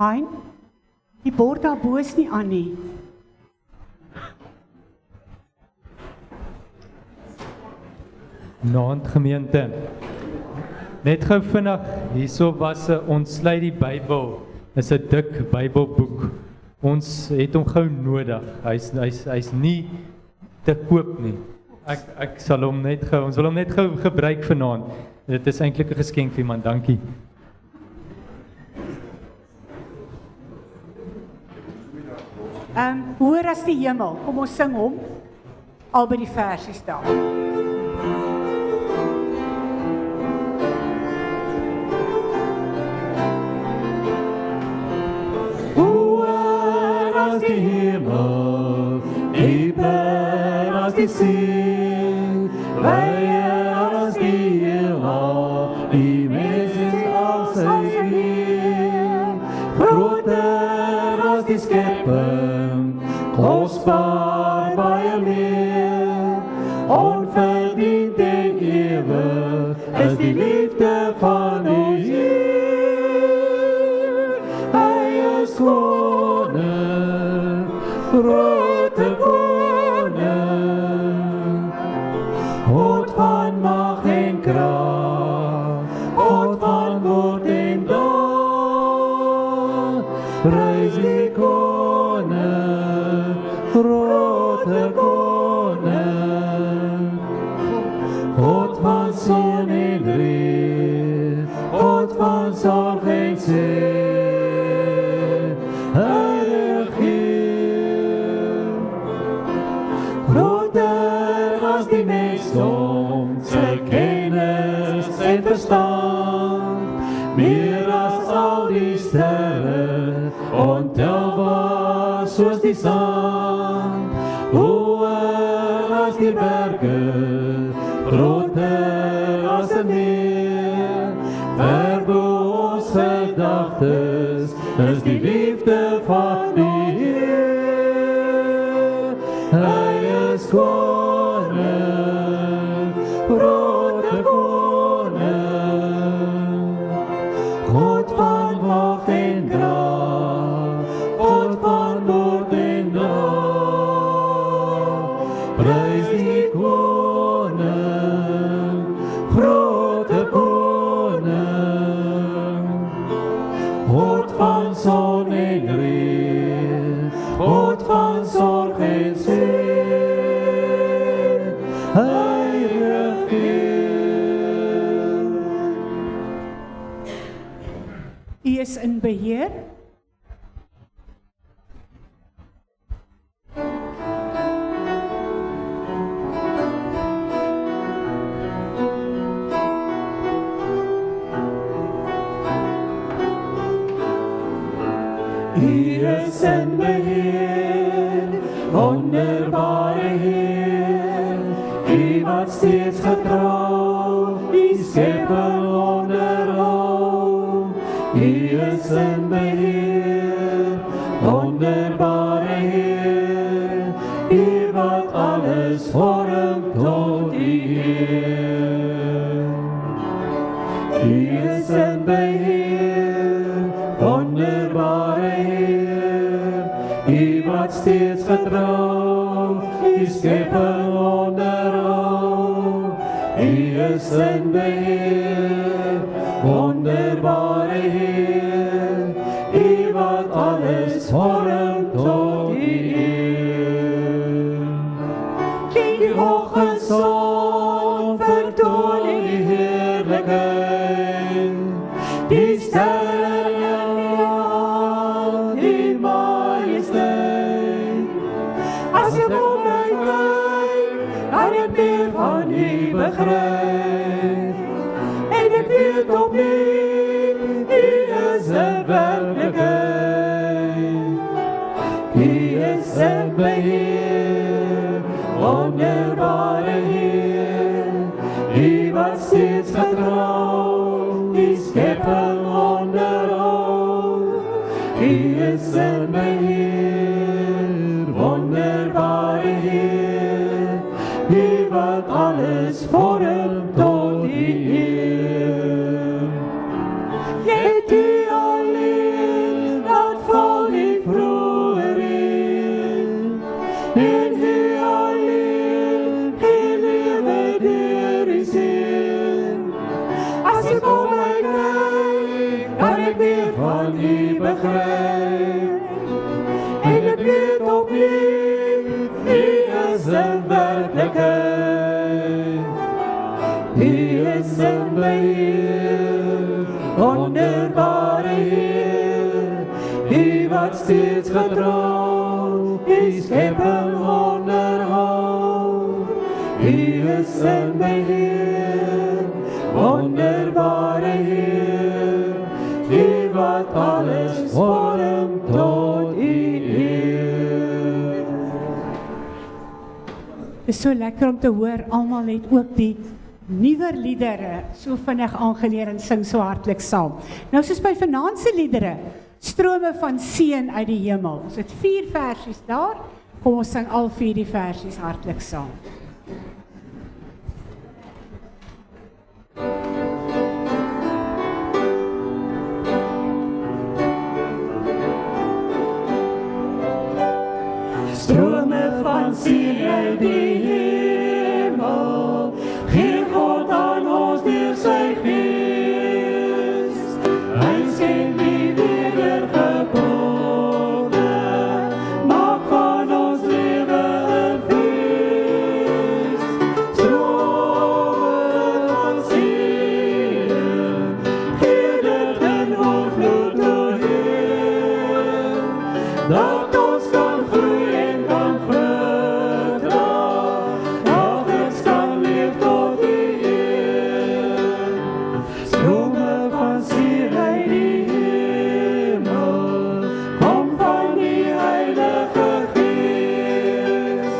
Hein, die bord daar bo is nie aan nie. Naand gemeente. Net gou vinnig, hierso was 'n ontsluit die Bybel. Is 'n dik Bybelboek. Ons het hom gou nodig. Hy's nie te koop nie. Ek sal hom net gou, ons wil hom net gou gebruik vanaand. Dit is eintlik 'n geskenk vir iemand. Dankie. Hoër as die hemel, kom ons sing hom, al by die versie staan. Hoër as die hemel, dieper as die see, wyer as die heelal, die mens as sy Heer, groter as die skepping, kosbaar baie meer, onverdiend en ewig, is die liefde van die Heer. Hy is koning, grote koning, God van mag en krag, God van woord en daad, prys die koning, grote koning, God van seën en red, God van sorg en seën, hy regeer. Groter as die mensdom, sy kennis en verstand, meer as al die sterre, ontelbaar soos die sand, hoër as die berge, groter as 'n meer, ver bo ons gedagtes, is die liefde van die Heer. Hy is koning, grote koning, God van mag en krag, God van woord en daad, prys die koning, grote koning, God van son en red, God van sorg en seën, hy regeer. U is in beheer. U is in beheer, wonderbare Heer, U wat steeds getrou, die skepping onderhou. U is in beheer, wonderbare Heer, U wat alles vorm tot die eer. U is in beheer, wonderbare Heer, U wat steeds getrou, die skepping onderhou. U is in beheer, wonderbare Heer, U wat alles vorm tot die eer. Die oggendzon vertoon die heerlikheid, die sterre in die majesteit. As ek op my kyk, kan ek meer van U begryp, en ek weet opnieuw, U is 'n werklikheid. U is in beheer, wonderbare Heer, U wat steeds getrou, die skepping onderhou. U is in beheer, wonderbare Heer, U wat alles vorm tot die eer. Net U alleen werklikheid. U is in beheer, wonderbare Heer, U wat steeds getrou, die skepping onderhou. U is in beheer, wonderbare Heer, U wat alles vorm tot U eer. Het is so lekker om te hoor, almal het ook die nuwer liedere so vinnig aangeleer en sing so hartlik saam. Nou soos by vanaand se liedere, strome van seën uit die hemel. Ons het 4 versies daar, kom ons sing al 4 die versies hartlik saam. Strome van seën uit die hemel, gee God aan ons deur sy gees. Hy sken die wedergebore, maak van ons lewe 'n fees. Strome van seën, gee dit in oorvloed doorheen, dat ons kan groei en kan vrug dra, dagelijks kan leef tot die eer. Strome van seën uit die hemel, kom van die Heilige Gees.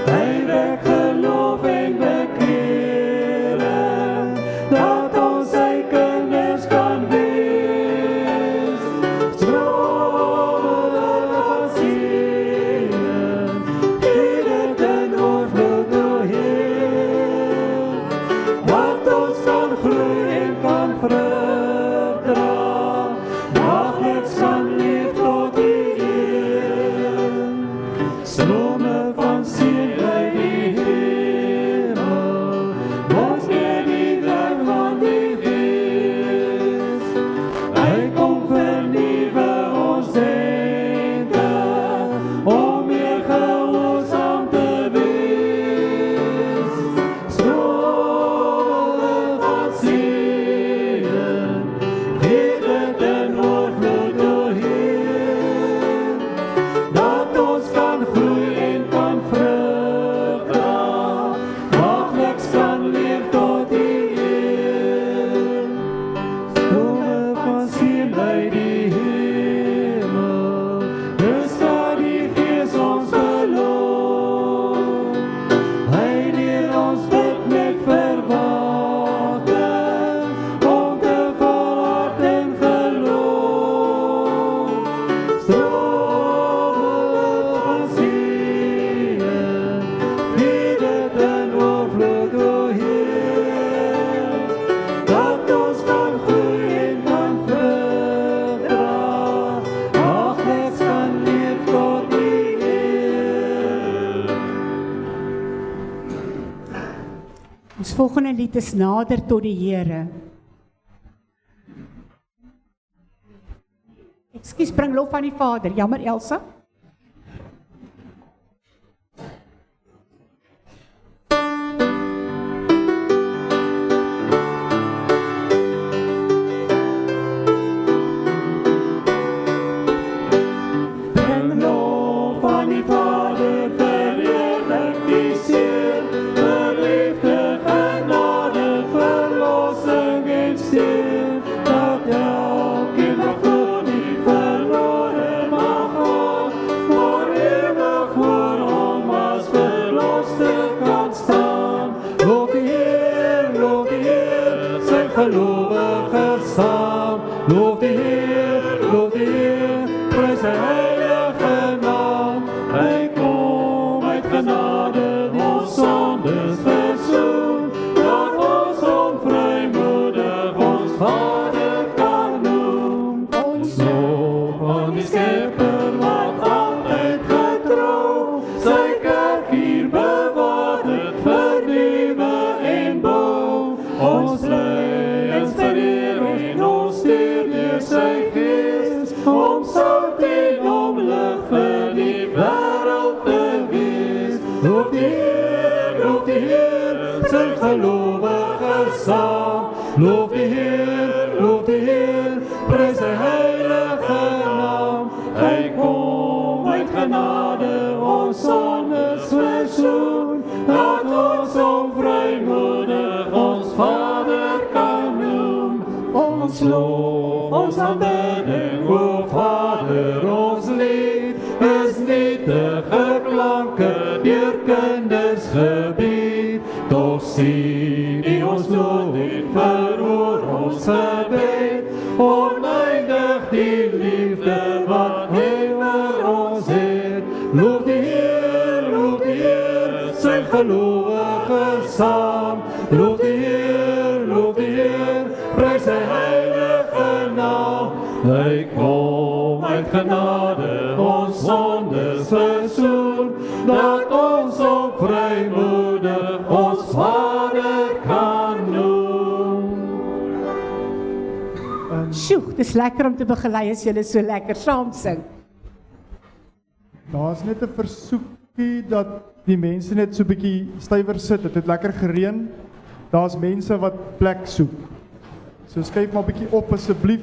Hy wek geloof en bekering, dat ons sy kinders kan wees. Strome van seën, gee dit in oorvloed doorheen, dat ons kan groei en kan vrug dra, dagelijks kan leef tot die eer. Strome van seën uit die hemel, ons ken die werk van die Gees. Hy kom vernuwe ons denke, om meer gehoorsaam te wees. Strome van seën, gee dit in oorvloed doorheen, dat ons kan groei en kan vrug dra, dagelijks kan leef tot die eer. Strome van seën uit die hemel, dus daar die Gees ons beloof. Hy leer ons bid met verwagting, om te volhard in geloof. Strome van seën, gee dit in oorvloed doorheen, dat ons kan groei en kan vrug dra, dagelijks kan leef tot die eer. Ons volgende lied is Nader tot die Here. Ekskuus, bring lof aan die Vader. Jammer Elsa. Bring lof aan die Vader, verheerlijk die Seun, vir liefde, genade, verlossing en steun, dat elkeen mag glo nie verlore mag gaan, loof die Heer, sy gelowiges saam. Loof die Heer, prys sy heilige naam. Hy kom uit genade, ons sondes versoen, dat ons hom vrymoedig ons Vader kan noem. Ons loof, ons aanbidding, o Vader, ons lied, is nietige klanke deur kinders gebied. Doch sien die ons nood en verhoor ons gebed, oneindig die liefde wat hy vir ons het. Loof die Heer, sy gelowiges saam. Loof die Heer, prys sy heilige naam. Hy kom uit genade, ons sondes versoen, dat ons hom vrymoedig ons Vader kan noem. Sjoe, dis lekker om te begelei as julle so lekker saam sing. Daar's net 'n versoekie dat die mense net so 'n bietjie stywer sit. Dit het lekker gereën. Daar's mense wat plek soek. So skuif maar 'n bietjie op asseblief.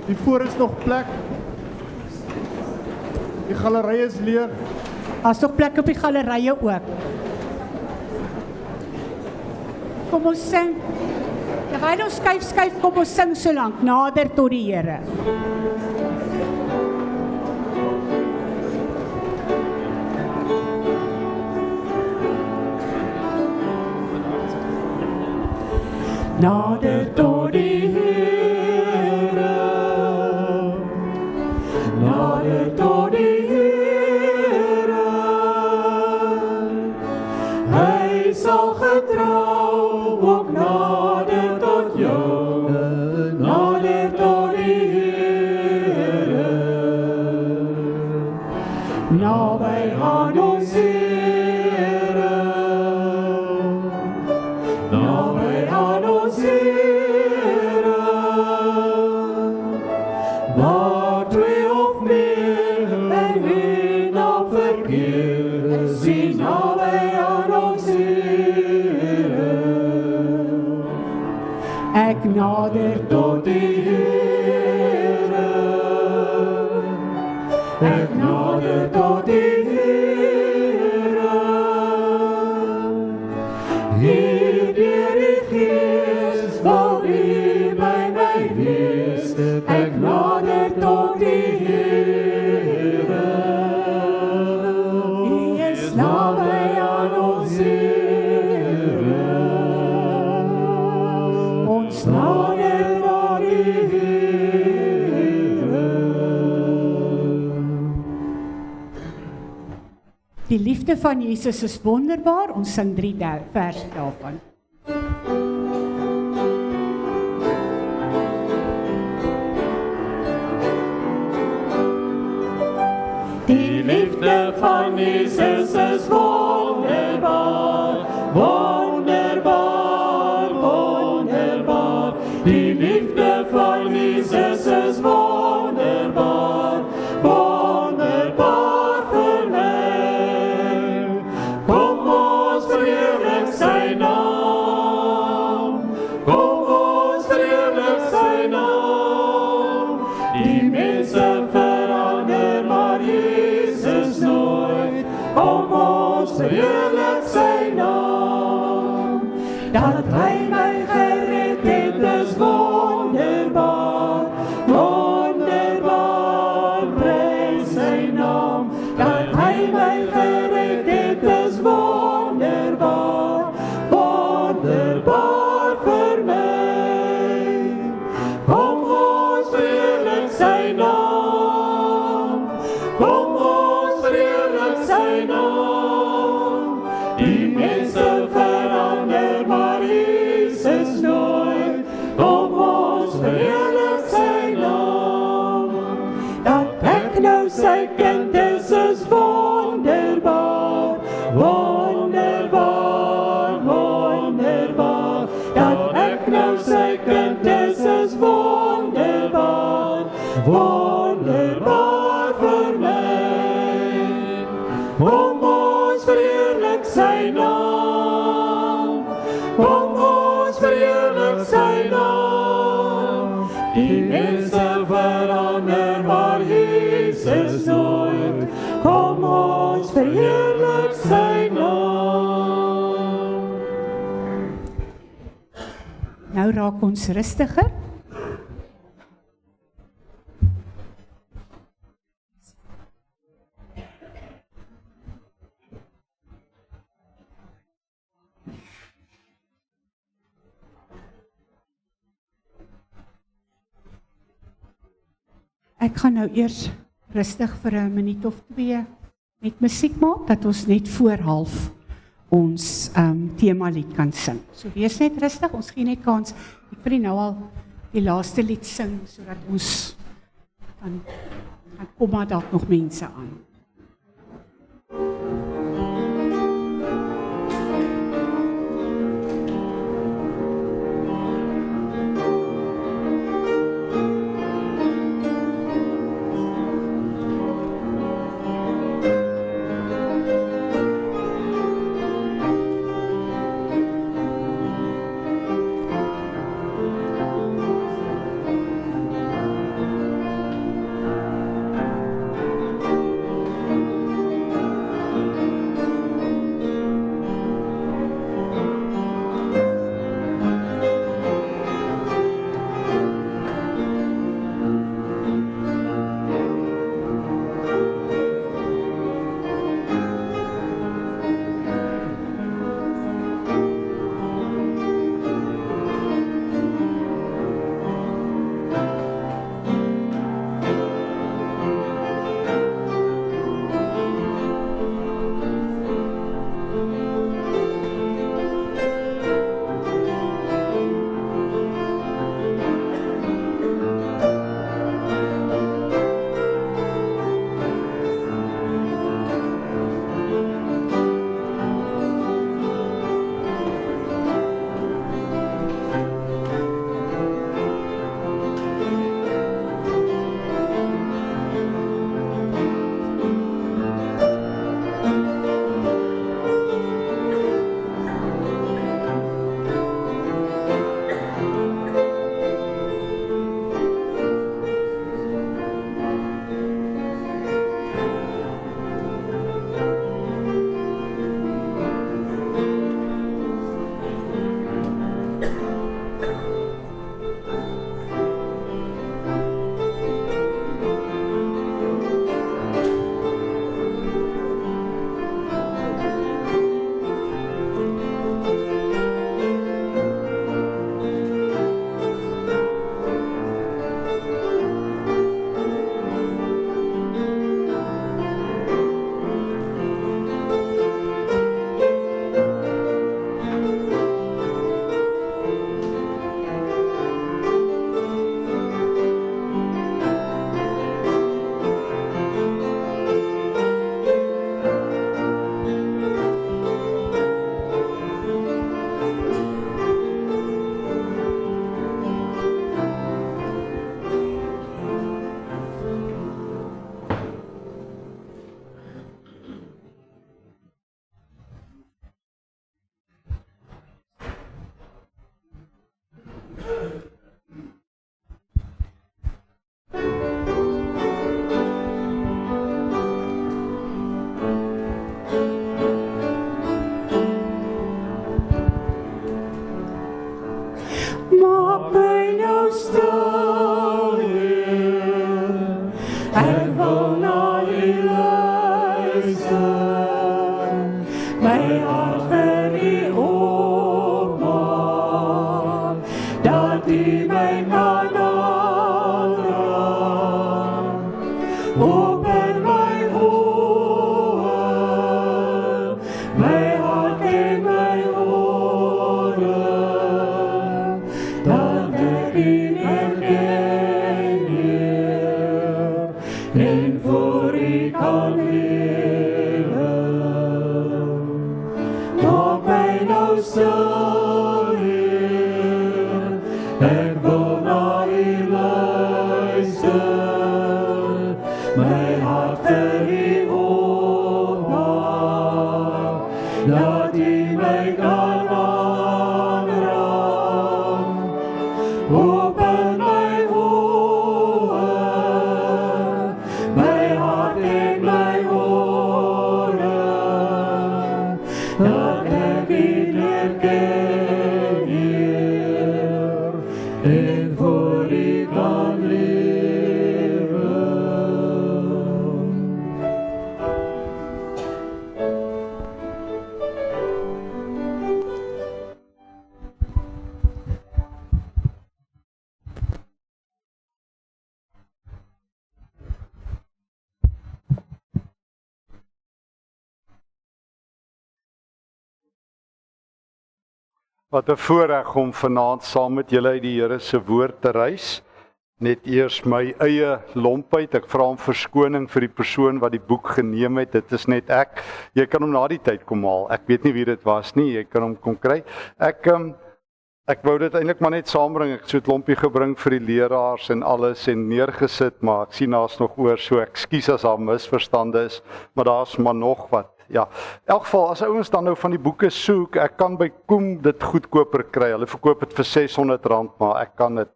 Die voor is nog plek. Die galery is leeg. Daar's nog plek op die galerye ook. Kom ons sing. Terwyl ons skuif, kom ons sing so lank, nader tot die Here. Nader tot die Here, nader tot die Here, hy sal getrou ook nader tot jou, nader tot die Here, naby aan ons Here, naby aan ons Here, waar twee of meer en wie na verkeer, sien naby aan ons Here. Ek nader Tot die Here, ek nader tot die Here, hier deur die Gees wil U by my wees, ek nader tot die Here, U is naby aan ons Here, ons nader tot die Here. Die liefde van Jesus is wonderbaar. Ons sing 3 verse daarvan. Die liefde van Jesus is wonderbaar, wonderbaar, wonderbaar. Die liefde van Jesus is wonderbaar, wonderbaar vir my. Kom ons verheerlik sy naam, kom ons verheerlik sy naam. Die mense verander, maar Jesus nooit. Kom ons verheerlik sy naam. Dat hy my gered het is wonderbaar, wonderbaar, prys sy naam. Dat hy my gered het is wonderbaar, wonderbaar vir my. Kom ons verheerlik sy naam, kom ons verheerlik sy naam. Die mense verander, maar Jesus nooit. Kom ons verheerlik sy naam. Dat ek nou sy kind is wonderbaar, wonderbaar, wonderbaar. Dat ek nou sy kind is wonderbaar, wonderbaar vir my. Kom ons verheerlik verheerlik sy naam. Kom ons verheerlik sy naam. Die mense verander, maar Jesus nooit. Kom ons verheerlik sy naam. Nou raak ons rustiger. Ek gaan nou eers rustig vir 'n minuut of 2 met musiek maak, dat ons net voor 12 ons tema lied kan sing. So wees net rustig, ons gee net kans. Ek wil nou al die laaste lied sing, sodat ons dan kom maar dalk nog mense aan. dat U my kan aanraak. Open my oë, my hart en my ore, dat ek U leer ken, Heer, en voor U kan lewe. Wat 'n voorreg om vanaand saam met julle uit die Here se woord te reis. Net eers my eie lompheid. Ek vra om verskoning vir die persoon wat die boek geneem het. Dit is net ek. Jy kan hom na die tyd kom haal. Ek weet nie wie dit was nie. Jy kan hom kom kry. Ek wou dit eintlik maar net saambring. Ek het so 'n klompie gebring vir die leraars en alles en neergesit, maar ek sien daar's nog oor, so ekskuus as daar misverstande is, maar daar's maar nog wat. Ja, in elk geval, as ouens dan nou van die boeke soek, ek kan by Koem dit goedkoper kry. Hulle verkoop dit vir R600, maar ek kan dit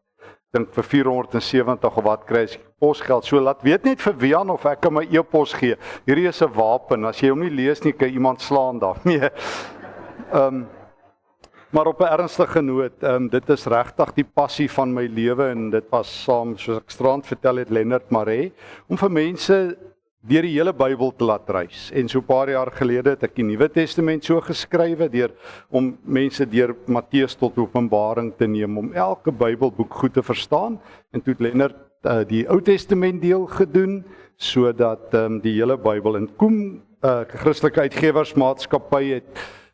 dink vir 470 of wat kry as posgeld. So laat weet net vir Wian of ek kan my e-pos gee. Hierdie is 'n wapen. As jy hom nie lees nie, kan iemand slaan daarmee. Maar op 'n ernstige noot, dit is regtig die passie van my lewe en dit was saam, soos ek strand vertel het, Lennard Maree, om vir mense deur die hele Bybel te laat reis. En so 'n paar jaar gelede het ek die Nuwe Testament so geskrywe deur om mense deur Matteus tot Openbaring te neem om elke Bybelboek goed te verstaan. En toe het Lennard die Ou Testament deel gedoen sodat die hele Bybel in Koem Christelike Uitgewersmaatskappy het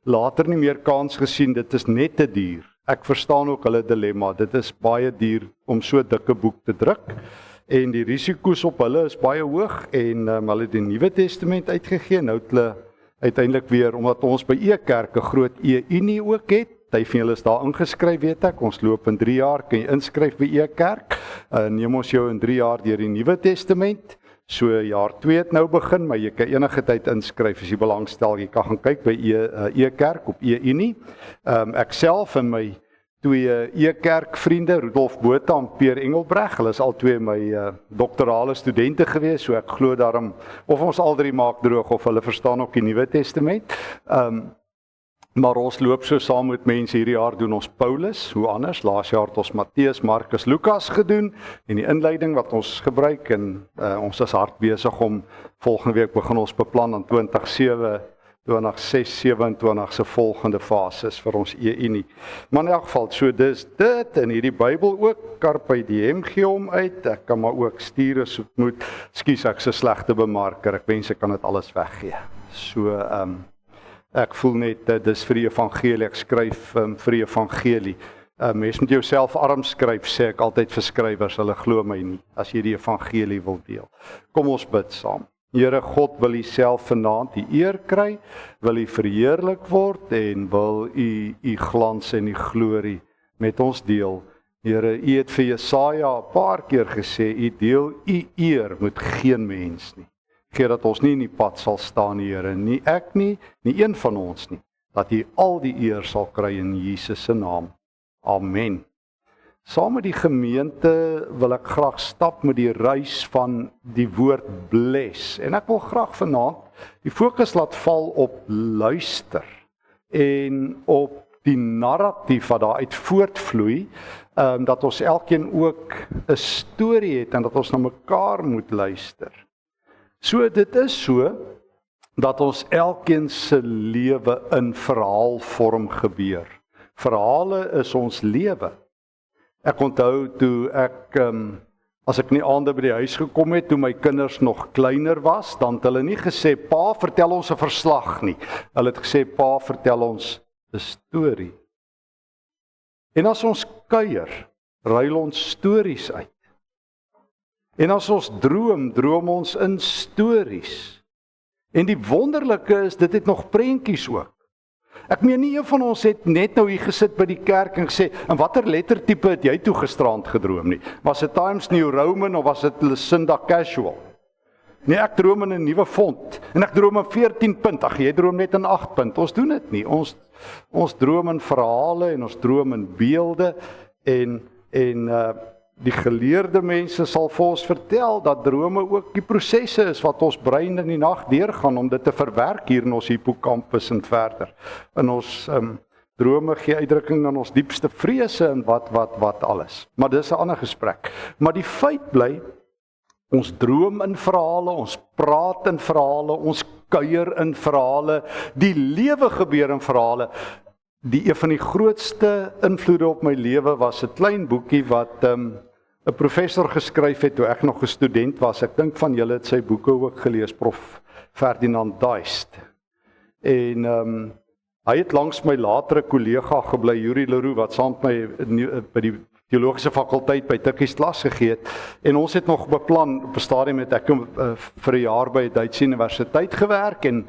later nie meer kans gesien, dit is net te duur. Ek verstaan ook hulle dilemma, dit is baie duur om so 'n dikke boek te druk. En die risiko's op hulle is baie hoog en hulle het die Nuwe Testament uitgegee. Nou het hulle uiteindelik weer, omdat ons by E-Kerk 'n groot E-Unie ook het, party van julle is daar ingeskryf, weet ek, ons loop in 3 jaar, kan jy inskryf by E-Kerk, neem ons jou in 3 jaar deur die Nuwe Testament, so jaar 2 het nou begin, maar jy kan enige tyd inskryf as jy belangstel, jy kan gaan kyk by E-Kerk op E-Unie. Ek self en my 2 E-Kerk vriende, Rudolf Botha en Peer Engelbreg, hulle is al 2 my doktorale studente gewees, so ek glo daarom, of ons al 3 maak droog, of hulle verstaan ook die Nuwe Testament. Maar ons loop so saam met mense, hierdie jaar doen ons Paulus, hoe anders, laas jaar het ons Matteus, Markus, Lukas gedoen, en die inleiding wat ons gebruik, en ons is hard besig om, volgende week begin ons beplan aan 2026-27 se volgende fases vir ons E-Unie. Maar in elk geval, so dis dit, en hierdie Bybel ook, Carpe Diem gee hom uit, ek kan maar ook stuur as het moet, skus ek se slegte bemarker, ek wens ek kan dit alles weggee. So, ek voel net, dis vir die evangelie, ek skryf vir die evangelie. Mens moet jouself arm skryf, sê ek altyd vir skrywers, hulle glo my nie, as jy die evangelie wil deel. Kom ons bid saam. Here God, wil U self vanaand die eer kry, wil U verheerlik word en wil U glans en U glorie met ons deel. Here, U het vir Jesaja 'n paar keer gesê, U deel U eer met geen mens nie. Gee dat ons nie in die pad sal staan, Here, nie ek nie, nie een van ons nie, dat U al die eer sal kry in Jesus se naam. Amen. Saam met die gemeente wil ek graag stap met die reis van die woord bless. En ek wil graag vanaand die fokus laat val op luister en op die narratief wat daaruit voortvloei, dat ons elkeen ook 'n storie het en dat ons na mekaar moet luister. So dit is so dat ons elkeen se lewe in verhaalvorm gebeur. Verhale is ons lewe. Ek onthou toe ek, as ek nie aande by die huis gekom het, toe my kinders nog kleiner was, dan het hulle nie gesê, pa, vertel ons 'n verslag nie. Hulle het gesê, pa, vertel ons 'n storie. En as ons kuier, ruil ons stories uit. En as ons droom ons in stories. En die wonderlike is, dit het nog prentjies ook. Ek meen nie een van ons het net nou hier gesit by die kerk en gesê, en watter lettertype het jy toe gisterand gedroom nie? Was dit Times New Roman of was dit Lucinda Casual? Nee, ek droom in 'n nuwe font en ek droom in 14 punt. Ag, jy droom net in 8 punt. Ons doen dit nie. Ons droom in verhale en ons droom in beelde en die geleerde mense sal vir ons vertel dat drome ook die prosesse is wat ons brein in die nag deurgaan om dit te verwerk hier in ons hippocampus en verder. In ons drome gee uitdrukking aan ons diepste vrese en wat alles. Maar dis 'n ander gesprek. Maar die feit bly, ons droom in verhale, ons praat in verhale, ons kuier in verhale, die lewe gebeur in verhale. Een van die grootste invloede op my lewe was 'n klein boekie wat 'n professor geskryf het toe ek nog 'n student was. Ek dink van julle het sy boeke ook gelees, Prof Ferdinand Duist. En hy het langs my latere kollega gebly, Yuri Leroux, wat saam met my by die teologiese fakulteit by Tikkies klas gegee het. En ons het nog beplan, op 'n stadium het ek vir 'n jaar by 'n Duitse universiteit gewerk en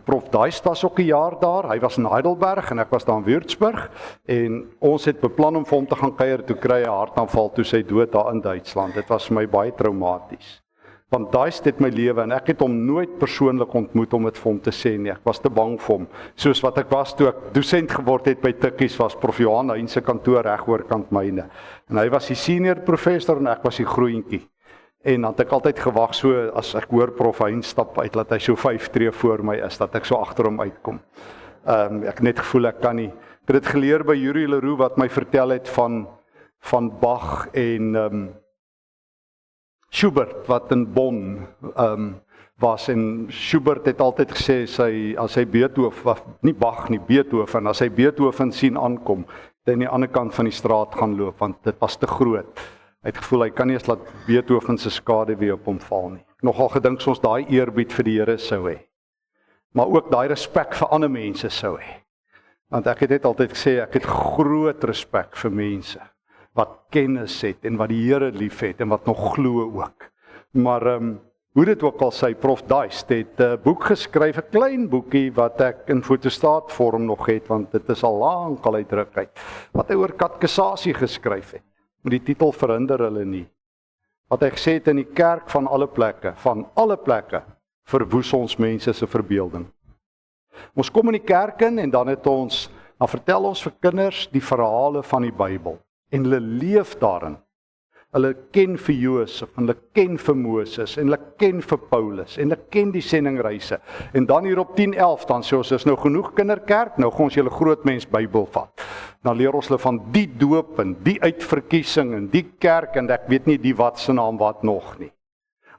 Prof Duist was ook 'n jaar daar. Hy was in Heidelberg en ek was daar in Würzburg. En ons het beplan om vir hom te gaan kuier, toe kry hy 'n hartaanval toe sy dood daar in Duitsland. Dit was vir my baie traumaties. Want Duist het my lewe en ek het hom nooit persoonlik ontmoet om dit vir hom te sê nie. Ek was te bang vir hom. Soos wat ek was toe ek dosent geword het by Tikkies, was Prof Johan Hein se kantoor reg oor kant myne. En hy was die senior professor en ek was die groentjie. En dan het ek altyd gewag so as ek hoor Prof Hein stap uit, dat hy so 5 tree voor my is, dat ek so agter hom uitkom. Ek net gevoel ek kan nie. Ek het dit geleer by Yuri Leroux wat my vertel het van Bach en Schubert wat in Bonn was, en Schubert het altyd gesê as hy Beethoven, nie Bach nie, Beethoven, as hy Beethoven sien aankom, het hy aan die ander kant van die straat gaan loop, want dit was te groot. Hy het gevoel hy kan nie eens laat Beethoven se skade weer op hom val nie. Nogal gedink ons daai eerbied vir die Here sou hê, maar ook daai respek vir ander mense sou hê. Want ek het net altyd gesê ek het groot respek vir mense wat kennis het en wat die Here liefhet en wat nog glo ook. Maar hoe dit ook al sy, Prof Duist het 'n boek geskryf, 'n klein boekie wat ek in fotostaatvorm nog het, want dit is al lank al uitdruk uit, wat hy oor katekisasie geskryf het. Maar die titel verhinder hulle nie. Wat hy gesê het in die kerk van alle plekke, verwoes ons mense se verbeelding. Ons kom in die kerk in en dan vertel ons vir kinders die verhale van die Bybel. En hulle leef daarin. Hulle ken vir Josef, en hulle ken vir Moses, en hulle ken vir Paulus, en hulle ken die sendingreise. En dan hier op 10:11, dan sê ons, is nou genoeg kinderkerk, nou gaan ons julle grootmens Bybel vat. Dan leer ons hulle van die doop, en die uitverkiesing, en die kerk, en ek weet nie die wat se naam wat nog nie.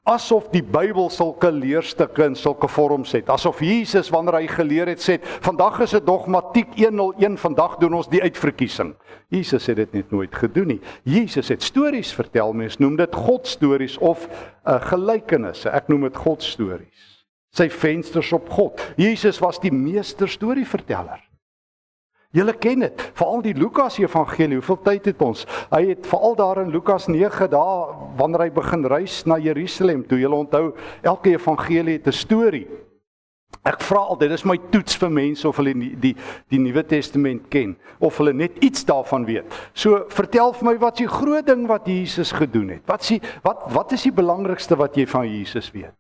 Asof die Bybel sulke leerstukke in sulke vorms het, asof Jesus, wanneer hy geleer het, sê, vandag is dit dogmatiek 101, vandag doen ons die uitverkiesing. Jesus het dit net nooit gedoen nie. Jesus het stories vertel, mens noem dit Godstories of gelykenisse, ek noem dit Godstories. Sy vensters op God. Jesus was die meester storieverteller. Julle ken dit, veral die Lukas evangelie, hoeveel tyd het ons? Hy het veral daar in Lukas 9 daar, wanneer hy begin reis na Jerusalem toe, julle onthou, elke evangelie het 'n storie. Ek vra al, dit is my toets vir mense of hulle die Nuwe Testament ken, of hulle net iets daarvan weet. So, vertel vir my, wat is die groot ding wat Jesus gedoen het? Wat is die belangrikste wat jy van Jesus weet?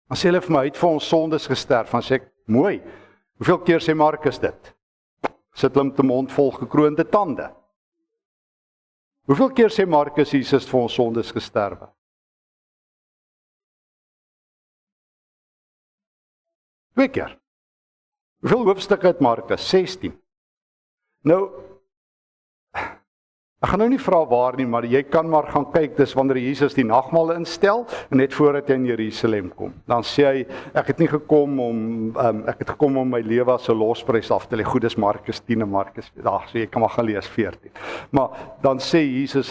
Dan sê hulle vir my, hy het vir ons sondes gesterf, dan sê ek, mooi, hoeveel keer sê Markus dit? Sit hulle met 'n mond vol gekroonde tande. Hoeveel keer sê Markus Jesus vir ons sondes gesterwe? Twee keer. Hoeveel hoofstukke het Markus? 16. Nou, ek gaan nou nie vra waar nie, maar jy kan maar gaan kyk, dis wanneer Jesus die nagmaal instel, en net voordat hy in Jerusalem kom. Dan sê hy, ek het gekom om my lewe as 'n losprys af te lê. Goed, dis Markus 10 en Markus, so jy kan maar gaan lees 14. Maar dan sê Jesus,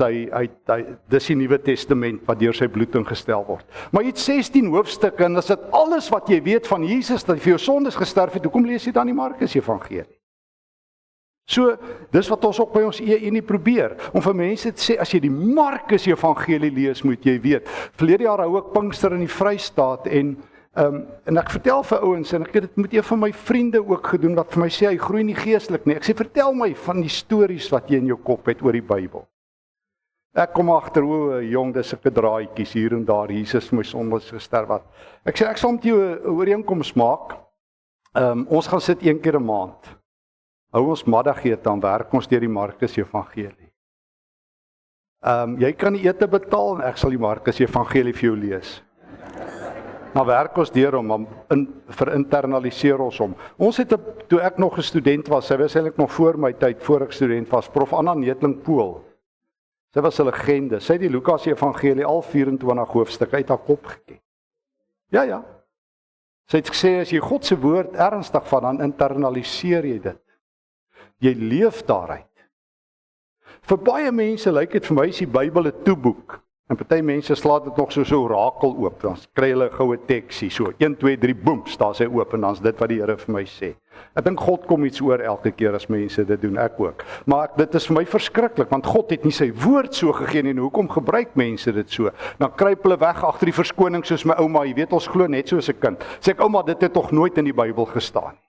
dis die Nuwe Testament wat deur sy bloed ingestel word. Maar jy het 16 hoofstukke, en as dit alles wat jy weet van Jesus, dat hy vir jou sondes gesterf het, hoekom lees jy dan die Markus evangelie? So, dis wat ons ook by ons nie probeer, om vir mense te sê, as jy die Markus evangelie lees, moet jy weet. Verlede jaar hou ek Pinkster in die Vrystaat, en ek vertel vir ouens, en ek het dit met een van my vriende ook gedoen, wat vir my sê, hy groei nie geestelik nie. Ek sê, vertel my van die stories wat jy in jou kop het oor die Bybel. Ek kom agter hoe jong, dis sulke draadjies hier en daar, Jesus my sondes gesterf wat. Ek sê ek sal met jou 'n ooreenkoms maak. Ons gaan sit 1 keer 'n maand. Hou ons middagete, dan werk ons deur die Markus Evangelie. Jy kan die ete betaal en ek sal die Markus Evangelie vir jou lees. Dan werk ons deur hom, verinternaliseer ons hom. Ons het, toe ek nog 'n student was, sy was eintlik nog voor my tyd, voor ek student was, Prof Anna Neetling-Pool. Sy was 'n legende. Sy het die Lukas Evangelie al 24 hoofstukke uit haar kop geken. Ja. Sy het gesê, as jy God se woord ernstig vat, dan internaliseer jy dit. Jy leef daaruit. Vir baie mense lyk dit vir my as die Bybel 'n toeboek. En party mense slaat dit nog so orakel oop. Dan kry hulle 'n goue teksie, so 1 2 3 boem, staan sy oop en dan's dit wat die Here vir my sê. Ek dink God kom iets oor elke keer as mense dit doen, ek ook. Maar dit is vir my verskriklik, want God het nie sy woord so gegee nie, en hoekom gebruik mense dit so? Dan kruip hulle weg agter die verskoning soos my ouma, jy weet ons glo net soos 'n kind. Sê ek, ouma, dit het tog nooit in die Bybel gestaan nie.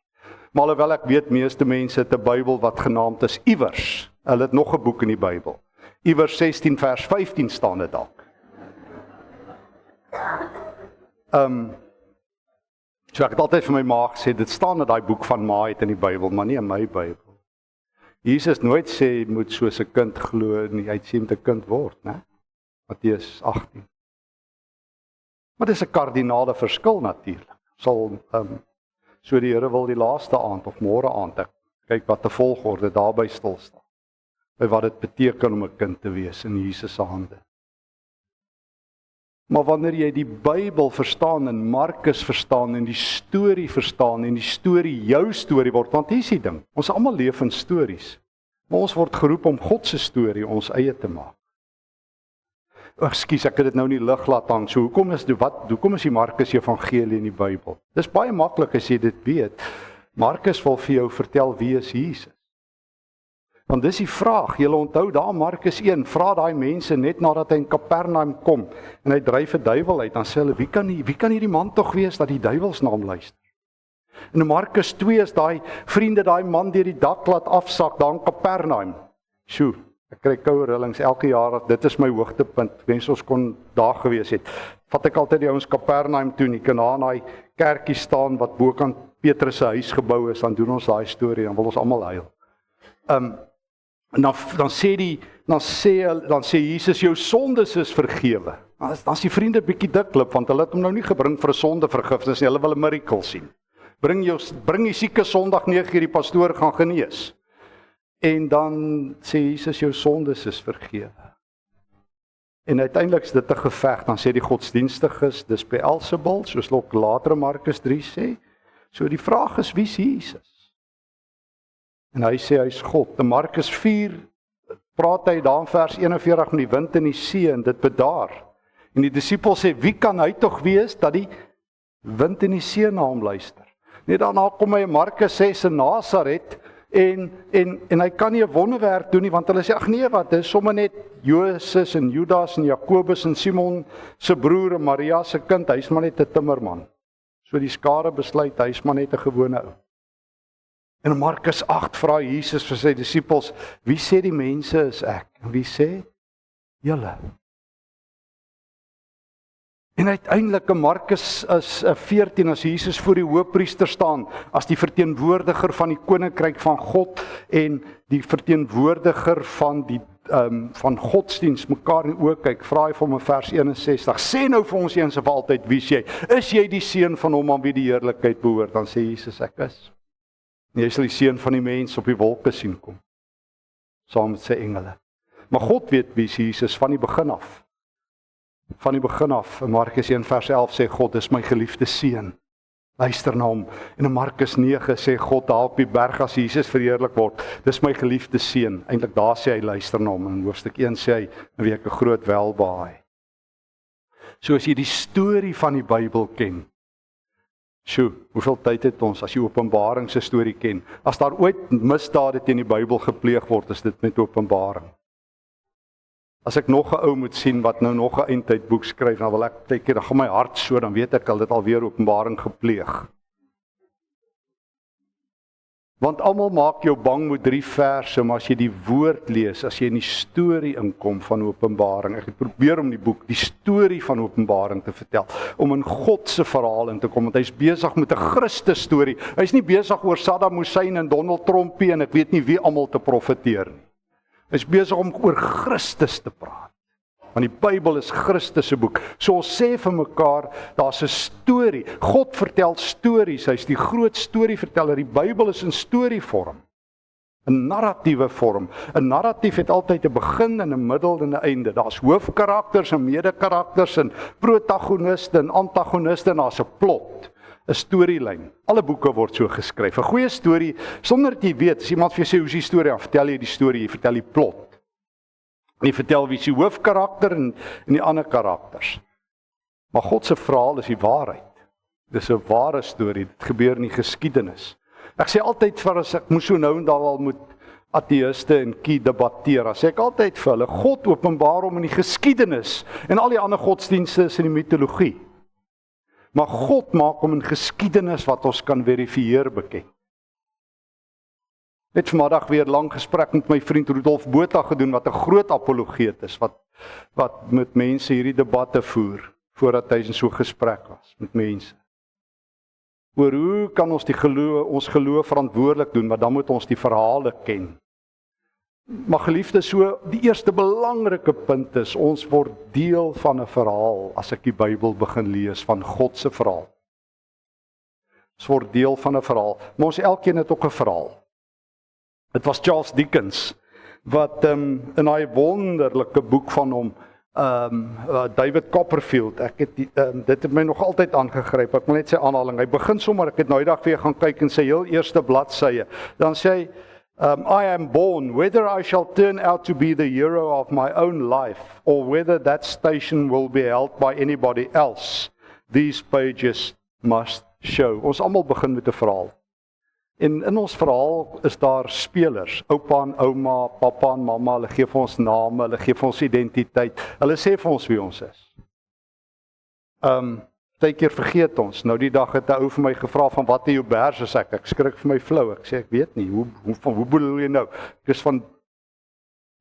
Maar alhoewel ek weet meeste mense het 'n Bybel wat genaamd is iewers. Hulle het nog 'n boek in die Bybel. Iewers 16 vers 15 staan dit dalk. So ek het altyd vir my ma gesê, dit staan in daai boek van ma het in die Bybel, maar nie in my Bybel. Jesus nooit sê, moet soos 'n kind glo nie, hy sê moet 'n kind word, né? Matteus 18. Maar dis 'n kardinale verskil natuurlik. Sal, so die Here wil die laaste aand of môre aand, ek kyk wat 'n volgorde daarby stil staan. By wat dit beteken om 'n kind te wees in Jesus se hande. Maar wanneer jy die Bybel verstaan en Markus verstaan en die storie verstaan en die storie jou storie word, want hier is die ding, ons almal leef in stories, maar ons word geroep om God se storie ons eie te maak. Ekskuus, ek het dit nou nie lig laat hang, so hoekom is die Markus Evangelie in die Bybel? Dis baie maklik as jy dit weet. Markus wil vir jou vertel wie is Jesus. Want dis die vraag, julle onthou daar Markus 1, vra daai mense net nadat hy in Kapernaum kom en hy dryf 'n duiwel uit, dan sê hulle, wie kan hierdie man tog wees dat die duiwels na hom luister? En in Markus 2 is daai vriende daai man deur die dak laat afsak daar in Kapernaum. Sjoe, ek kry koue rillings elke jaar, dit is my hoogtepunt, wens ons kon daar gewees het. Vat ek altyd die ouens Kapernaum toe, en die kan daar in daai kerkie staan wat bokant Petrus se huis gebou is, dan doen ons daai storie, dan wil ons almal huil. En dan sê Jesus, jou sondes is vergewe. Dan is die vriende bietjie diklip, want hulle het hom nou nie gebring vir 'n sondevergifnis nie, hulle wil 'n miracle sien. Bring die sieke Sondag 9:00 die pastoor gaan genees. En dan sê Jesus, jou sondes is vergewe. En uiteindelik is dit 'n geveg, dan sê die godsdienstiges, dis Beelzebul, soos ook later in Markus 3 sê. So die vraag is, wie is Jesus? En hy sê, hy is God. In Markus 4 praat hy daar in vers 41 met die wind en die see en dit bedaar. En die disippels sê, wie kan hy tog wees dat die wind en die see na hom luister? Net daarna kom hy in Markus 6 in Nasaret en hy kan nie 'n wonderwerk doen nie, want hulle sê, ag nee, wat, dis sommer net Josef en Judas en Jakobus en Simon se broer en Maria se kind, hy's maar net 'n timmerman. So die skare besluit, hy's maar net 'n gewone ou. En in Markus 8 vra Jesus vir sy disippels, wie sê die mense is ek? En wie sê? Julle. En uiteindelik in Markus 14, as Jesus voor die hoëpriester staan, as die verteenwoordiger van die koninkryk van God en die verteenwoordiger van godsdiens mekaar in die oë kyk, vra hy vir hom in vers 61, sê nou vir ons eens en vir altyd, wie is jy? Is jy die seun van hom aan wie die heerlikheid behoort? Dan sê Jesus, ek is. En jy sal die seun van die mens op die wolke sien kom, saam met sy engele. Maar God weet wie is Jesus van die begin af. Van die begin af, in Markus 1 vers 11 sê God, dis my geliefde seun, luister na hom. En in Markus 9 sê God daar op die berg as Jesus verheerlik word, dis my geliefde seun. Eintlik daar sê hy, luister na hom. In hoofstuk 1 sê hy, in wie ek 'n groot welbehae. So as jy die storie van die Bybel ken, hoeveel tyd het ons as jy Openbaring se storie ken? As daar ooit misdade teen die Bybel gepleeg word, is dit met Openbaring. As ek nog 'n ou moet sien wat nou nog 'n eindtydboek skryf, dan wil ek teken, dan gaan my hart so, dan weet ek al dit alweer Openbaring gepleeg. Want almal maak jou bang met 3 verse, maar as jy die woord lees, as jy in die storie inkom van Openbaring, ek het probeer om die boek, die storie van Openbaring te vertel, om in God se verhaal in te kom, want hy's besig met 'n Christus storie. Hy's nie besig oor Saddam Hussein en Donald Trump en ek weet nie wie almal te profeteer nie. Hy's besig om oor Christus te praat. Want die Bybel is Christus se boek. So ons sê vir mekaar, daar's 'n storie. God vertel stories. Hy's die groot storieverteller. Die Bybel is in storievorm. 'n narratiewe vorm. 'n Narratief het altyd 'n begin en 'n middel en 'n einde. Daar's hoofkarakters en medekarakters en protagoniste en antagoniste en daar's 'n plot. 'n Storielyn. Alle boeke word so geskryf. 'n Goeie storie, sonder dat jy weet, as iemand vir jou sê hoe is die storie, dan vertel jy die storie, jy vertel die plot. En jy vertel wie is die hoofkarakter en die ander karakters. Maar God se verhaal is die waarheid. Dis 'n ware storie, dit gebeur in die geskiedenis. Ek sê altyd vir as ek moes so nou en dan al met ateïste en debatteer, dan sê ek altyd vir hulle, God openbaar hom in die geskiedenis en al die ander godsdienste is in die mitologie. Maar God maak hom in geskiedenis wat ons kan verifieer bekend. Net vanmiddag weer 'n lang gesprek met my vriend Rudolf Botha gedoen, wat 'n groot apologeet is, wat met mense hierdie debatte voer, voordat hy in so 'n gesprek was met mense. Oor hoe kan ons ons geloof verantwoordelik doen, maar dan moet ons die verhale ken. Maar geliefdes, so die eerste belangrike punt is, ons word deel van 'n verhaal, as ek die Bybel begin lees, van God se verhaal. Ons word deel van 'n verhaal, maar ons elkeen het ook 'n verhaal. Dit was Charles Dickens, wat in daai wonderlike boek van hom, David Copperfield, dit het my nog altyd aangegryp, ek wil net sy aanhaling, hy begin sommer, ek het nou die dag weer gaan kyk in sy heel eerste bladsye, dan sê hy, I am born, whether I shall turn out to be the hero of my own life, or whether that station will be held by anybody else, these pages must show. Ons almal begin met 'n verhaal. En in ons verhaal is daar spelers, oupa en ouma, pappa en mamma, hulle gee vir ons name, hulle gee vir ons identiteit, hulle sê vir ons wie ons is. Baie keer vergeet ons, nou die dag het 'n ou vir my gevra van wat jou bers is ek skrik vir my flou, ek sê ek weet nie, hoe bedoel jy nou?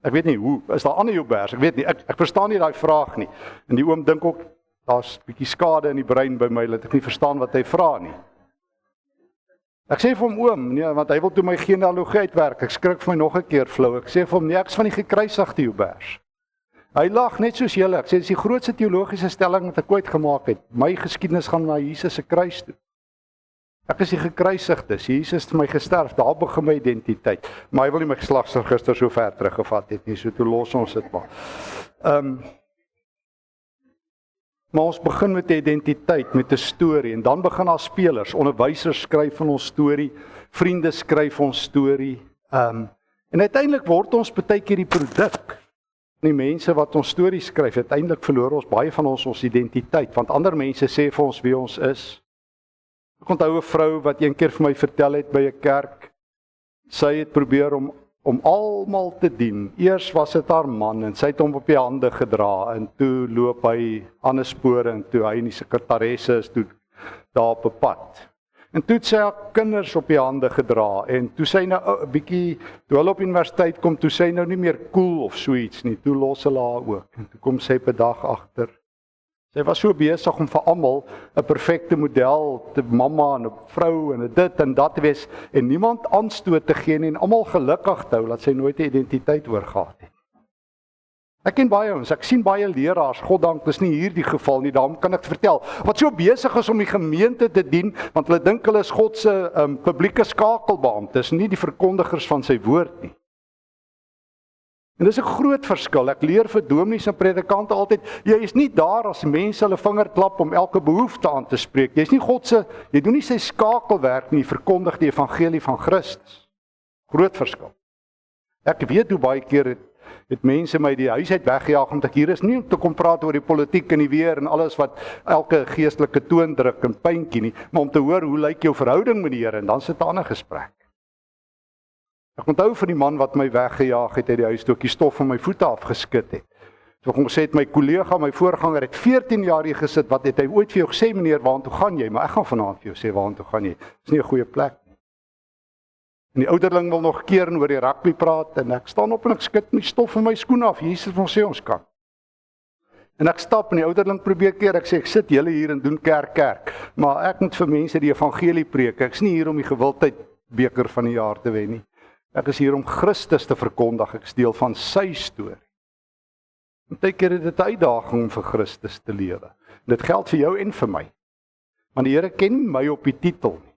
Ek weet nie, hoe, is daar ander jou bers? Ek weet nie, ek verstaan nie daai vraag nie. En die oom dink ook, daar's 'n bietjie skade in die brein by my, dat ek nie verstaan wat hy vra nie. Ek sê vir hom, oom, nee, want hy wil toe my genealogie uitwerk, ek skrik vir my nog 'n keer flou, ek sê vir hom, nee, ek is van die gekruisigde Joubers. Hy lag net soos julle, ek sê, dit is die grootste teologiese stelling wat ek ooit gemaak het, my geskiedenis gaan na Jesus se kruis toe. Ek is die gekruisigdes, Jesus het vir my gesterf, daar begin my identiteit, maar hy wil nie my geslagsregister so ver teruggevat het nie, so toe los ons dit maar. Maar ons begin met 'n identiteit, met 'n storie, en dan begin daar spelers, onderwysers skryf van ons storie, vriende skryf ons storie, en uiteindelik word ons baie keer die produk. Die mense wat ons stories skryf, uiteindelik verloor ons baie van ons identiteit, want ander mense sê vir ons wie ons is. Ek onthou 'n vrou wat een keer vir my vertel het by 'n kerk, sy het probeer om almal te dien. Eers was dit haar man en sy het hom op die hande gedra en toe loop hy ander spore en toe hy en die sekretaresse is toe daar op 'n pad. En toe het sy haar kinders op die hande gedra en toe sy nou 'n bietjie, toe hulle op universiteit kom, toe sy nou nie meer cool of so iets nie, toe los hulle haar ook. En toe kom sy op 'n dag agter. Sy was so besig om vir almal 'n perfekte model, te mamma en 'n vrou en 'n dit en dat te wees en niemand aanstoot te gee nie en almal gelukkig te hou dat sy nooit 'n identiteit oorgehad het. Ek ken baie ons, ek sien baie leraars, goddank, dis nie hier die geval nie, daarom kan ek vertel, wat so besig is om die gemeente te dien, want hulle dink hulle is God se publieke skakelbeamptes, nie die verkondigers van sy woord nie. En dis 'n groot verskil. Ek leer vir dominees en predikante altyd, jy is nie daar as mense hulle vinger klap om elke behoefte aan te spreek. Jy's nie God se, jy doen nie sy skakelwerk nie, verkondig die evangelie van Christus. Groot verskil. Ek weet hoe baie keer het mense my die huis uit weggejaag omdat ek hier is, nie om te kom praat oor die politiek en die weer en alles wat elke geestelike toon druk en pyntjie nie, maar om te hoor hoe lyk jou verhouding met die Here en dan sit 'n ander gesprek. Ek onthou van die man wat my weggejaag het uit die huis toe ek die stof van my voete afgeskit het. Toe ek hom gesê het, my kollega, my voorganger het 14 jaar hier gesit, wat het hy ooit vir jou gesê, meneer, waartoe gaan jy? Maar ek gaan vanaand vir jou sê, waartoe gaan jy? Dis nie 'n goeie plek nie. En die ouderling wil nog keer oor die rugby praat, en ek staan op en ek skud my stof van my skoen af, Jesus wil sê ons kan. En ek stap en die ouderling probeer keer, ek sê ek sit julle hier en doen kerk, maar ek moet vir mense die evangelie preek, ek is nie hier om die gewildheid beker van die jaar te wen nie. Ek is hier om Christus te verkondig, ek is deel van sy storie. En partykeer is dit 'n uitdaging om vir Christus te lewe. Dit geld vir jou en vir my. Want die Here ken my op die titel nie.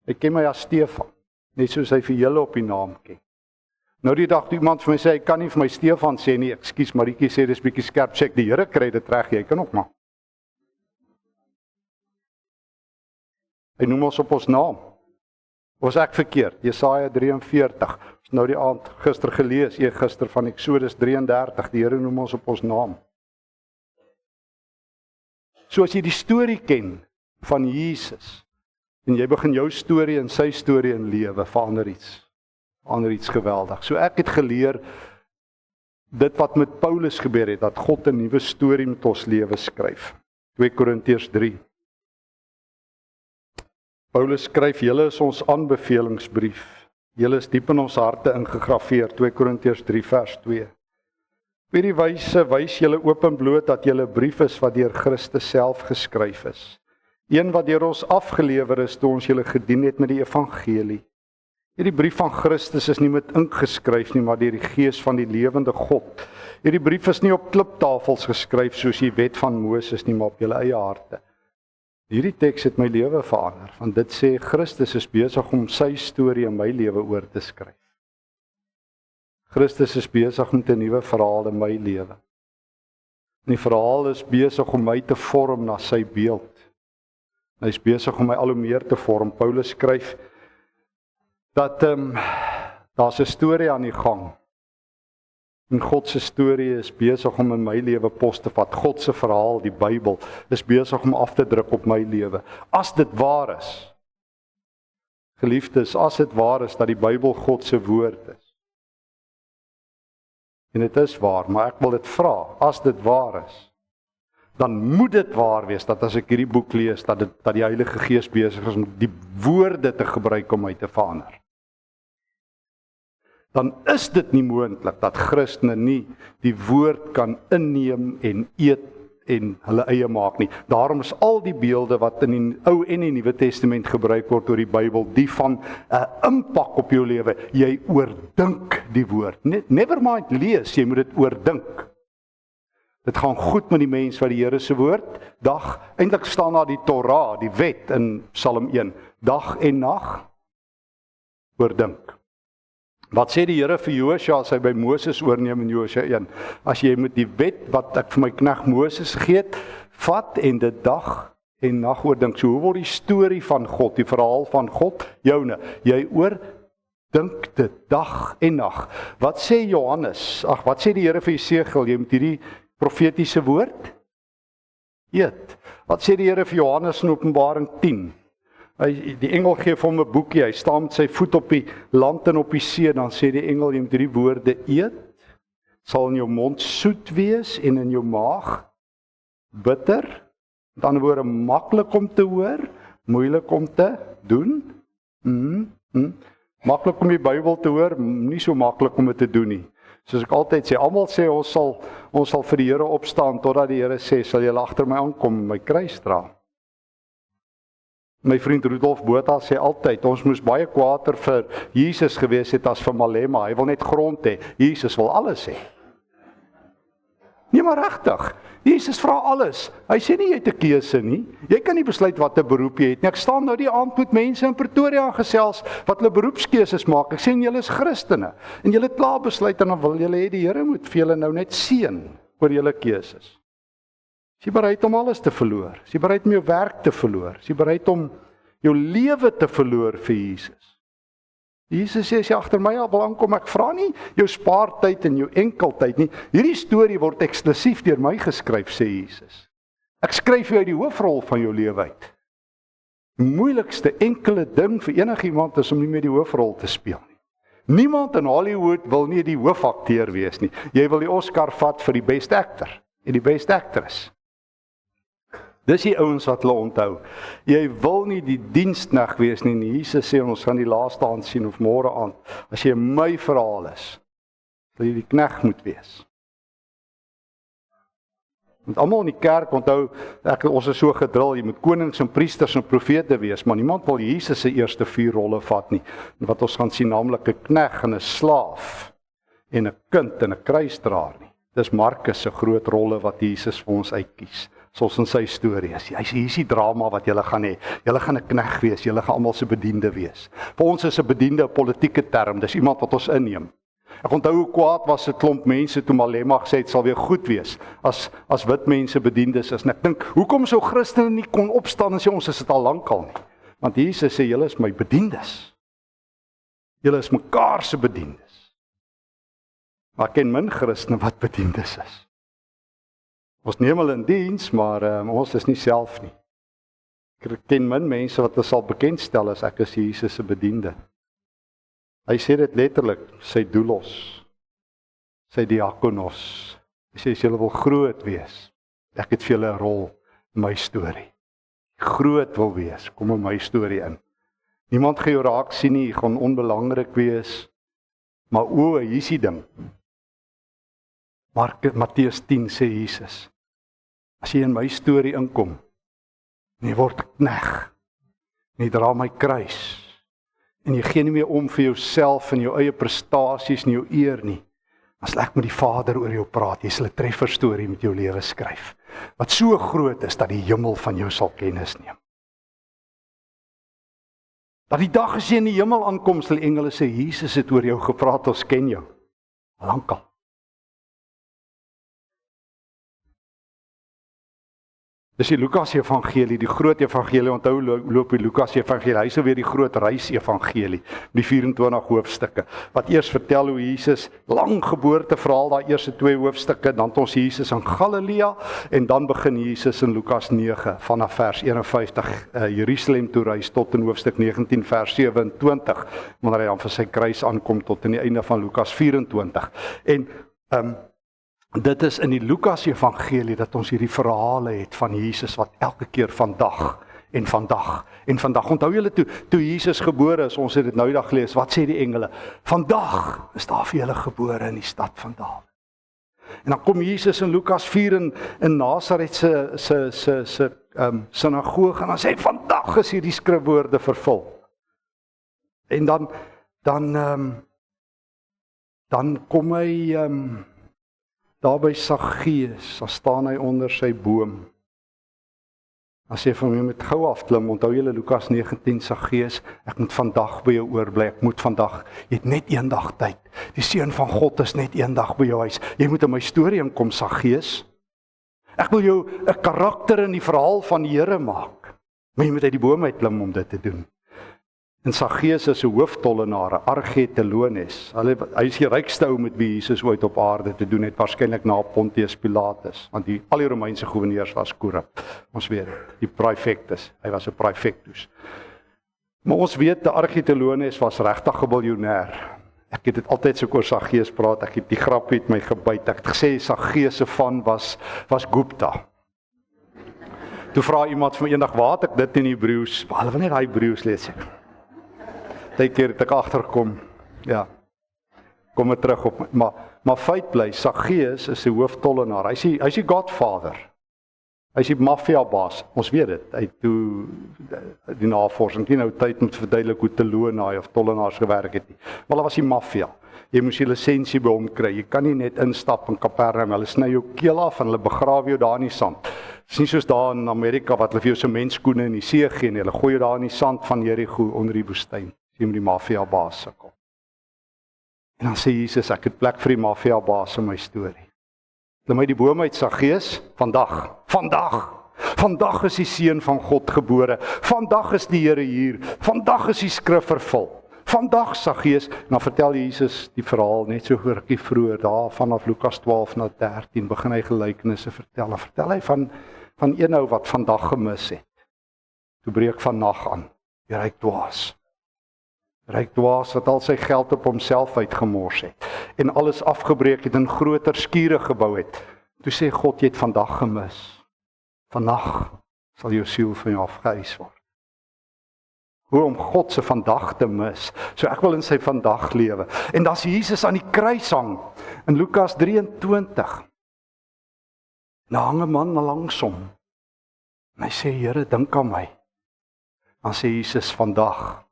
Hy ken my as Stefan, net soos hy vir julle op die naam ken. Nou die dag toe iemand vir my sê, hy kan nie vir my Stefan sê nie, ekskuus Marietjie sê, dis bietjie skerp, sê ek, die Here kry dit reg, jy kan ook maar. Hy noem ons op ons naam. Was ek verkeerd? Jesaja 43, ons nou die aand gister gelees, gister van Eksodus 33, die Here noem ons op ons naam. So as jy die storie ken van Jesus, en jy begin jou storie en sy storie in lewe, verander iets geweldig. So ek het geleer, dit wat met Paulus gebeur het, dat God 'n nuwe storie met ons lewe skryf. 2 Korintiërs 3. Paulus skryf, julle is ons aanbevelingsbrief. Julle is diep in ons harte ingegraveer, 2 Korintiërs 3 vers 2. By die wyse wys julle openbloot dat julle brief is wat deur Christus self geskryf is. Een wat deur ons afgelewer is toe ons julle gedien het met die evangelie. Hierdie brief van Christus is nie met ink geskryf nie, maar deur die Gees van die lewende God. Hierdie brief is nie op kliptafels geskryf soos die wet van Moses nie, maar op julle eie harte. Hierdie teks het my lewe verander, want dit sê Christus is besig om sy storie in my lewe oor te skryf. Christus is besig met 'n nuwe verhaal in my lewe. En die verhaal is besig om my te vorm na sy beeld. Hy is besig om my al hoe meer te vorm. Paulus skryf dat daar's 'n storie aan die gang. En God se storie is besig om in my lewe pos te vat. God se verhaal, die Bybel, is besig om af te druk op my lewe. As dit waar is, geliefdes, as dit waar is dat die Bybel God se woord is. En dit is waar, maar ek wil dit vra, as dit waar is, dan moet dit waar wees, dat as ek hierdie boek lees, dat die Heilige Gees besig is om die woorde te gebruik om my te verander. Dan is dit nie moontlik dat Christene nie die woord kan inneem en eet en hulle eie maak nie. Daarom is al die beelde wat in die Ou en die Nuwe Testament gebruik word oor die Bybel, die van 'n impak op jou lewe. Jy oordink die woord. Never mind lees, jy moet dit oordink. Dit gaan goed met die mens wat die Here se woord dag, eintlik staan daar die Torah, die wet in Psalm 1, dag en nag oordink. Wat sê die Here vir Josua as hy by Moses oorneem in Josua 1? As jy met die wet wat ek vir my knegt Moses gegee het, vat en dit dag en nag oordink. So hoe word die storie van God, die verhaal van God joune? Jy oordink dit dag en nag. Wat sê Johannes? Wat sê die Here vir Jesegiel? Jy moet hierdie profetiese woord eet. Wat sê die Here vir Johannes in Openbaring 10? Die engel gee vir hom 'n boekie, hy staan met sy voet op die land en op die see, dan sê die engel, jy moet hierdie woorde eet, sal in jou mond soet wees en in jou maag bitter, met ander woorde maklik om te hoor, moeilik om te doen. Maklik om die Bybel te hoor, nie so maklik om dit te doen nie. Soos ek altyd sê, almal sê ons sal vir die Here opstaan totdat die Here sê, sal jy agter my aankom, my kruis dra. My vriend Rudolf Botha sê altyd, ons moes baie kwaader vir Jesus gewees het as vir Malema. Hy wil net grond hê. Jesus wil alles hê. Nee, maar regtig. Jesus vra alles. Hy sê nie jy het 'n keuse nie. Jy kan nie besluit wat 'n beroep jy het nie. Ek staan nou die aand met mense in Pretoria gesels wat hulle beroepskeuses maak. Ek sê julle is Christene en julle het klaar besluit en dan wil julle hê die Here moet vir julle nou net seën oor julle keuses. Is jy bereid om alles te verloor? Is jy bereid om jou werk te verloor? Is jy bereid om jou lewe te verloor vir Jesus? Jesus sê, as jy agter my wil aankom, ek vra nie jou spaartyd en jou enkeltyd nie. Hierdie storie word eksklusief deur my geskryf, sê Jesus. Ek skryf jou uit die hoofrol van jou lewe uit. Die moeilikste enkele ding vir enigiemand is om nie meer die hoofrol te speel nie. Niemand in Hollywood wil nie die hoofakteur wees nie. Jy wil die Oscar vat vir die best actor en die best actress. Dis die ouens wat hulle onthou. Jy wil nie die diensknegt wees nie. Jesus sê ons gaan die laaste aand sien of môre aand. As jy my verhaal is, sal jy die knegt moet wees. Want almal in die kerk onthou, ons is so gedrul, jy moet konings en priesters en profete wees, maar niemand wil Jesus se eerste 4 rolle vat nie. En wat ons gaan sien, naamlik 'n knegt en 'n slaaf en 'n kind en 'n kruisdraer nie. Dis Markus se groot rolle wat Jesus vir ons uitkies. Soos in sy storie is. Hy sê, hier is die drama wat julle gaan hê. Julle gaan 'n knegt wees, julle gaan almal se bediende wees. Vir ons is 'n bediende 'n politieke term, dis iemand wat ons inneem. Ek onthou hoe kwaad was 'n klomp mense toe Malema gesê het sal weer goed wees as wit mense bediendes is. En ek dink, hoekom sou Christene nie kon opstaan en sê ons is dit al lankal nie? Want Jesus sê julle is my bediendes. Julle is mekaar se bediendes. Maar ek ken min Christene wat bediendes is. Ons neem hulle in diens, maar ons is nie self nie. Ek ken min mense wat hulle sal bekendstel as ek is Jesus se bediende. Hy sê dit letterlik, sy doulos, sy diakonos. Hy sê, as julle wil groot wees, ek het vir julle 'n rol in my storie. Groot wil wees, kom in my storie in. Niemand gaan jou raak sien nie, jy gaan onbelangrik wees, maar hier is die ding. Matteus 10 sê Jesus, as jy in my storie inkom, en jy word knegt, en jy dra my kruis, en jy gee nie meer om vir jouself en jou eie prestasies en jou eer nie, dan sal ek met die Vader oor jou praat, jy sal 'n trefferstorie met jou lewe skryf, wat so groot is, dat die hemel van jou sal kennis neem. Dat die dag as jy in die hemel aankom, sal die engele sê, Jesus het oor jou gepraat, ons ken jou, lankal. Dis die Lukas evangelie, die groot evangelie, onthou loop die Lukas evangelie, hy is weer die groot reis evangelie, die 24 hoofstukke, wat eers vertel hoe Jesus, lang geboorteverhaal, daar eerste 2 hoofstukke, dan het ons Jesus in Galilea, en dan begin Jesus in Lukas 9, vanaf vers 51, Jerusalem toe reis, tot in hoofstuk 19, vers 27, wanneer hy dan vir sy kruis aankom, tot in die einde van Lukas 24, en, dit is in die Lukas evangelie dat ons hierdie verhale het van Jesus wat elke keer vandag en vandag en vandag. Onthou julle toe Jesus gebore is, ons het dit nou die dag gelees, wat sê die engele? Vandag is daar vir julle gebore in die stad van Dawid. En dan kom Jesus in Lukas 4 in Nasaret se sinagoge en dan sê hy, vandag is hierdie skrifwoorde vervul. En dan kom hy daar by Saggeus, dan staan hy onder sy boom. Dan sê hy vir hom, jy moet gou afklim, onthou julle Lukas 19, Saggeus, ek moet vandag by jou oorbly, ek moet vandag, jy het net een dag tyd, die seun van God is net een dag by jou huis, jy moet in my storie inkom, Saggeus. Ek wil jou 'n karakter in die verhaal van die Here maak, maar jy moet uit die boom uitklim om dit te doen. En Saggeus is 'n hooftollenaar, Argetelones. Hy is die rykste ou met wie Jesus ooit op aarde te doen het, waarskynlik na Pontius Pilatus, want al die Romeinse goewerneurs was korrup. Ons weet dit, die praefectus, hy was 'n praefectus. Maar ons weet, die Argetelones was regtig 'n biljoenêr. Ek het dit altyd so oor Saggeus praat, ek het die grap het my gebyt. Ek het gesê Saggeus se van was Gupta. Toe vra iemand vir my eendag, waar het ek dit in Hebreëus? Hulle wil net daai Hebreëus lees. Die keer het ek agtergekom, ja, kom maar terug op, maar feit bly, Saggeus is die hooftollenaar, hy is die Godfather, hy is die maffiabaas, ons weet dit, hy het toe die navorsing, nie nou tyd moet verduidelik hoe telonaai of tollenaars gewerk het nie, maar hulle was die maffia, jy moes die lisensie by hom kry, jy kan nie net instap in Kapernaum, hulle sny jou keel af en hulle begrawe jou daar in die sand. Dit is nie soos daar in Amerika wat hulle vir jou sementskoene in die see gee nie, hulle gooi jou daar in die sand van Jericho onder die woestyn. Jy moet die maffiabaas sukkel. En dan sê Jesus, ek het plek vir die maffiabaas in my storie. Laat my die boom uit, Saggeus, vandag is die seun van God gebore, vandag is die Here hier, vandag is die skrif vervul, vandag, Saggeus, en dan vertel Jesus die verhaal, net so rukkie vroeër, daar vanaf Lukas 12 na 13, begin hy gelykenisse vertel, en vertel hy van een ou wat vandag gemis het, toe breek van nag aan, die ryk dwaas wat al sy geld op homself uitgemors het en alles afgebreek het en groter skure gebou het. Toe sê God, jy het vandag gemis. Vandag sal jou siel van jou afgeëis word. Hoe om God se vandag te mis. So ek wil in sy vandag lewe. En dan's Jesus aan die kruis hang in Lukas 23. Nou hang 'n man langs hom. En hy sê, Here, dink aan my. Dan sê Jesus, vandag,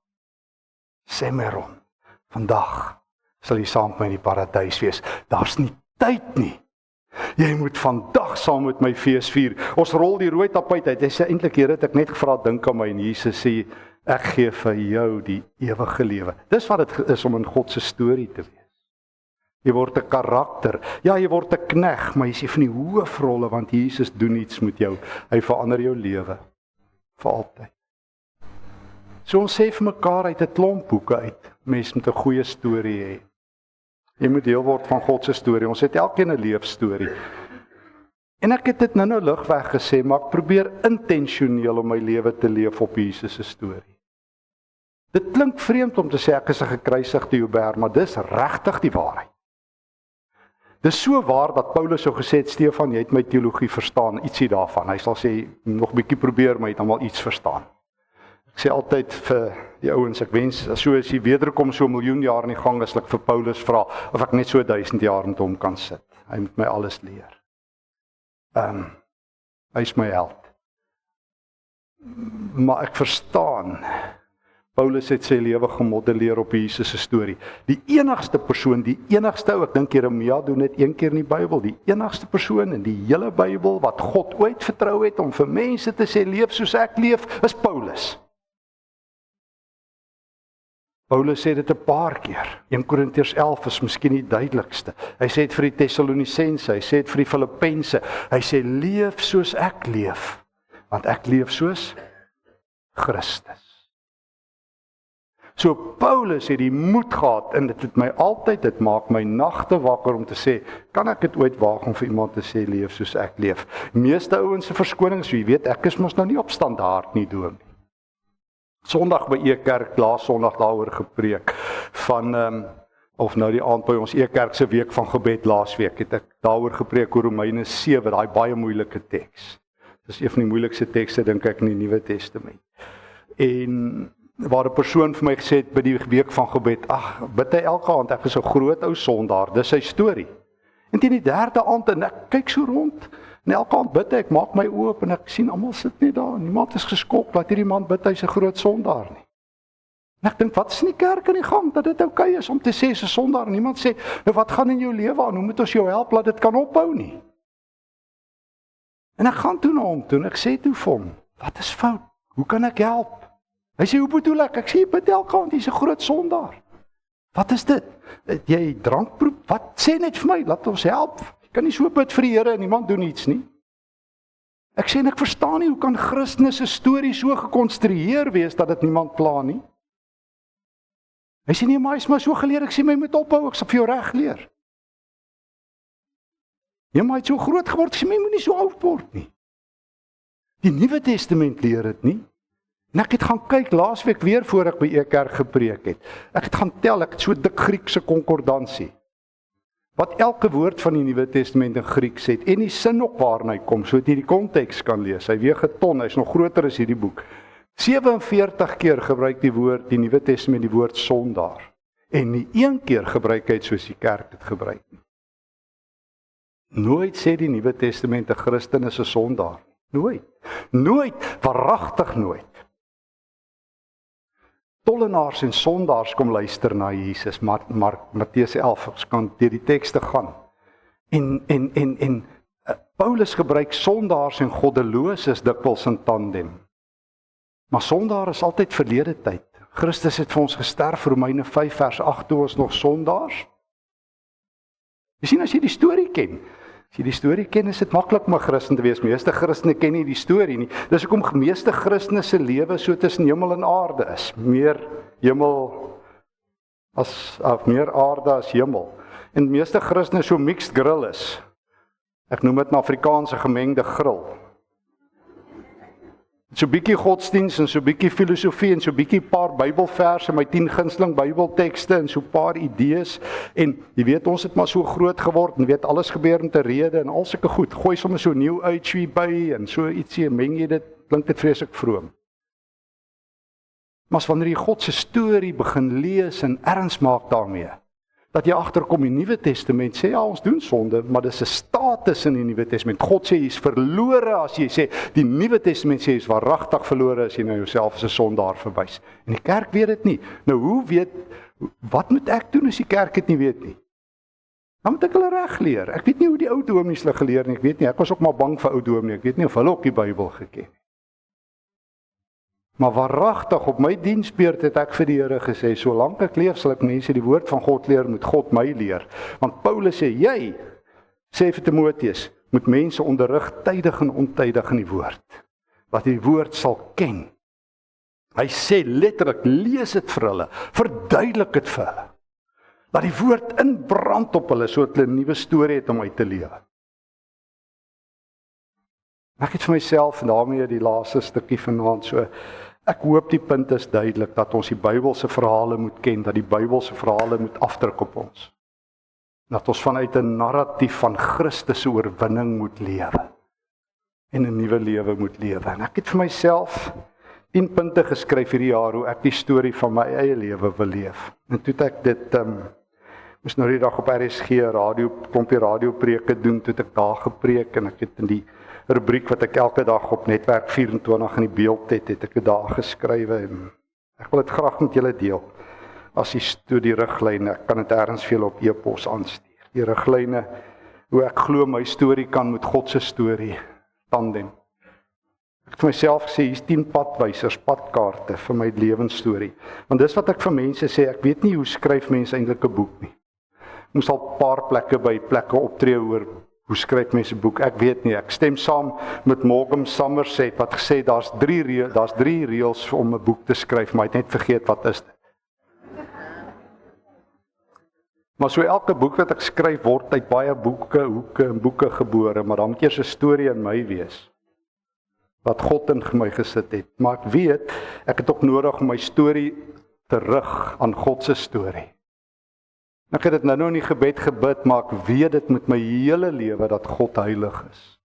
Semeron, vandag sal jy saam met my in die paradys wees. Daar's nie tyd nie. Jy moet vandag saam met my fees vier. Ons rol die rooi tapuit uit. Hy sê eintlik, Here, het ek net gevra, dink aan my. En Jesus sê, ek gee vir jou die ewige lewe. Dis wat dit is om in God se storie te wees. Jy word 'n karakter. Ja, jy word 'n knegg, maar jy's van die hoofrolle want Jesus doen iets met jou. Hy verander jou lewe vir altyd. So ons sê vir mekaar uit 'n klomp boeke uit, mens moet 'n goeie storie hê. Jy moet deel word van God se storie. Ons het elkeen 'n leefstorie. En ek het dit nou ligweg gesê, maar ek probeer intentioneel om my lewe te leef op Jesus se storie. Dit klink vreemd om te sê ek is 'n gekruisigde Joubert, maar dis regtig die waarheid. Dis so waar dat Paulus so gesê het, Stefan, jy het my teologie verstaan, ietsie daarvan. Hy sal sê, nog 'n bietjie probeer, maar jy het almal iets verstaan. Ek sê altyd vir die ouens, ek wens, so as jy wederkom so 1 miljoen jaar in die gang, as ek vir Paulus vra, of ek net so 1000 jaar met hom kan sit. Hy moet my alles leer. Hy is my held. Maar ek verstaan, Paulus het sy lewe gemodelleer op Jesus se storie. Die enigste persoon, die enigste ou, ek dink Jeremia doen dit 1 keer in die Bybel, die enigste persoon in die hele Bybel wat God ooit vertrou het om vir mense te sê leef soos ek leef, is Paulus. Paulus sê dit 'n paar keer. 1 Korintiërs 11 is miskien die duidelikste. Hy sê dit vir die Tessalonisense, hy sê dit vir die Filippense. Hy sê leef soos ek leef, want ek leef soos Christus. So Paulus het die moed gehad en dit maak my nagte wakker om te sê, kan ek dit ooit waag om vir iemand te sê leef soos ek leef? Meeste ouens se verskonings, jy weet, ek is mos nou nie op standaard nie dominee. Sondag by E-kerk, laas Sondag daaroor gepreek van of nou die aand by ons E-kerk se week van gebed laasweek het ek daaroor gepreek oor Romeine 7, daai baie moeilike teks. Dis een van die moeilikste tekste dink ek in die Nuwe Testament. En waar 'n persoon vir my gesê het by die week van gebed, ag, bid hy elke aand, ek is 'n groot ou sondaar, dis sy storie. En teen die 3de aand en ek kyk so rond, en elke aand bid ek maak my oë oop en ek sien almal sit net daar, niemand is geskok dat hierdie man bid hy's 'n groot sondaar nie. En ek dink, wat is in die kerk in die gang, dat dit oukei is om te sê hy's 'n sondaar, en niemand sê, nou wat gaan in jou lewe aan, hoe moet ons jou help, laat dit kan ophou nie. En ek gaan toe na hom toe, en ek sê toe vir hom, wat is fout, hoe kan ek help? Hy sê, hoe bedoel ek sê, jy bid elke aand, hy's 'n groot sondaar. Wat is dit? Het jy drankproef? Wat? Sê net vir my, laat ons help. Jy kan nie so bid vir die Here en niemand doen iets nie. Ek sê, en ek verstaan nie, hoe kan Christene se storie so gekonstrueer wees, dat dit niemand pla nie? Hy sê, nee, maar hy is maar so geleer, ek sê, my moet ophou, ek sal vir jou reg leer. Ja, maar hy het so groot geword, ek sê, my moet nie so oud word nie. Die Nuwe Testament leer dit nie. En ek het gaan kyk, laasweek weer voor ek by E-kerk gepreek het. Ek het gaan tel, ek het so dik Griekse konkordansie. Wat elke woord van die Nuwe Testament in Grieks het, en die sin ook waarna hy kom, so dat jy die konteks kan lees. Hy weeg 'n ton, hy's nog groter as hierdie boek. 47 keer gebruik die Nuwe Testament die woord sondaar. En nie 1 keer gebruik hy het soos die kerk dit gebruik nie. Nooit sê die Nuwe Testament 'n Christen is 'n sondaar. Nooit. Nooit, waaragtig nooit. Tollenaars en sondaars kom luister na Jesus, maar Matteus 11, ons kan deur die tekste gaan. En Paulus gebruik sondaars en goddeloses dikwels in tandem. Maar sondaar is altyd verlede tyd. Christus het vir ons gesterf, Romeine 5 vers 8, toe ons nog sondaars. Jy sien, as jy die storie ken, is dit maklik om 'n Christen te wees. Meeste Christene ken nie die storie nie. Dis hoekom meeste Christene se lewe so tussen hemel en aarde is. Meer aarde as hemel. En meeste Christene so mixed grill is. Ek noem dit 'n Afrikaanse gemengde grill. So bietjie godsdiens en so bietjie filosofie en so bietjie paar Bybelverse, my 10 gunsteling Bybeltekste en so paar idees. En jy weet, ons het maar so groot geword en weet alles gebeur met 'n rede en al sulke goed. Gooi sommer so New Age by en so ietsie, meng jy dit klink dit vreeslik vroom. Maar as wanneer jy God se storie begin lees en erns maak daarmee, dat jy agterkom die Nuwe Testament sê ja, ons doen sonde, maar dis 'n status in die Nuwe Testament. God sê jy's verlore as jy sê die Nuwe Testament sê jy's waaragtig verlore as jy na jouself as 'n sondaar verwys. En die kerk weet dit nie. Nou wat moet ek doen as die kerk dit nie weet nie? Dan moet ek hulle reg leer. Ek weet nie hoe die ou dominees hulle geleer nie. Ek weet nie, ek was ook maar bang vir ou dominees. Ek weet nie of hulle ook die Bybel geken het. Maar waaragtig op my diensbeurt het ek vir die Here gesê, solank ek leef sal ek mense die woord van God leer, moet God my leer. Want Paulus sê, jy, sê vir Timoteus, moet mense onderrig tydig en ontydig in die woord. Dat die woord sal ken. Hy sê letterlik, lees dit vir hulle, verduidelik dit vir hulle. Dat die woord inbrand op hulle, sodat hulle 'n nuwe storie het om uit te lewe. Ek het vir myself, en daarmee die laaste stukkie vanaand so, ek hoop die punt is duidelik, dat ons die Bybelse verhale moet ken, dat die Bybelse verhale moet afdruk op ons. Dat ons vanuit 'n narratief van Christus se oorwinning moet lewe. En 'n nuwe lewe moet lewe. En ek het vir myself 10 punte geskryf hierdie jaar, hoe ek die storie van my eie lewe wil leef. En toe het ek dit, moes nou die dag op RSG, klompie radiopreke doen, toe het ek daar gepreek, en ek het in die rubriek wat ek elke dag op Netwerk 24 in die beeld het ek dit daar geskrywe, en ek wil dit graag met julle deel, as die riglyne, ek kan dit ergens vir julle op e-pos aanstuur, die riglyne, hoe ek glo my storie kan met God se storie tandem. Ek het vir myself gesê, hier's 10 padwysers, padkaarte vir my lewensstorie, want dis wat ek vir mense sê, ek weet nie hoe skryf mense eintlik 'n boek nie, moes al 'n paar plekke optree oor hoe skryf mense 'n boek? Ek weet nie. Ek stem saam met Morgan Somerset wat gesê daar's 3 reëls om 'n boek te skryf, maar hy het net vergeet wat is dit. Maar so elke boek wat ek skryf word uit baie hoeke en boeke gebore, maar dan moet eers 'n storie in my wees wat God in my gesit het. Maar ek weet, ek het ook nodig om my storie te rig aan God se storie. Ek het dit nou in die gebed gebid, maar ek weet dit met my hele lewe dat God heilig is.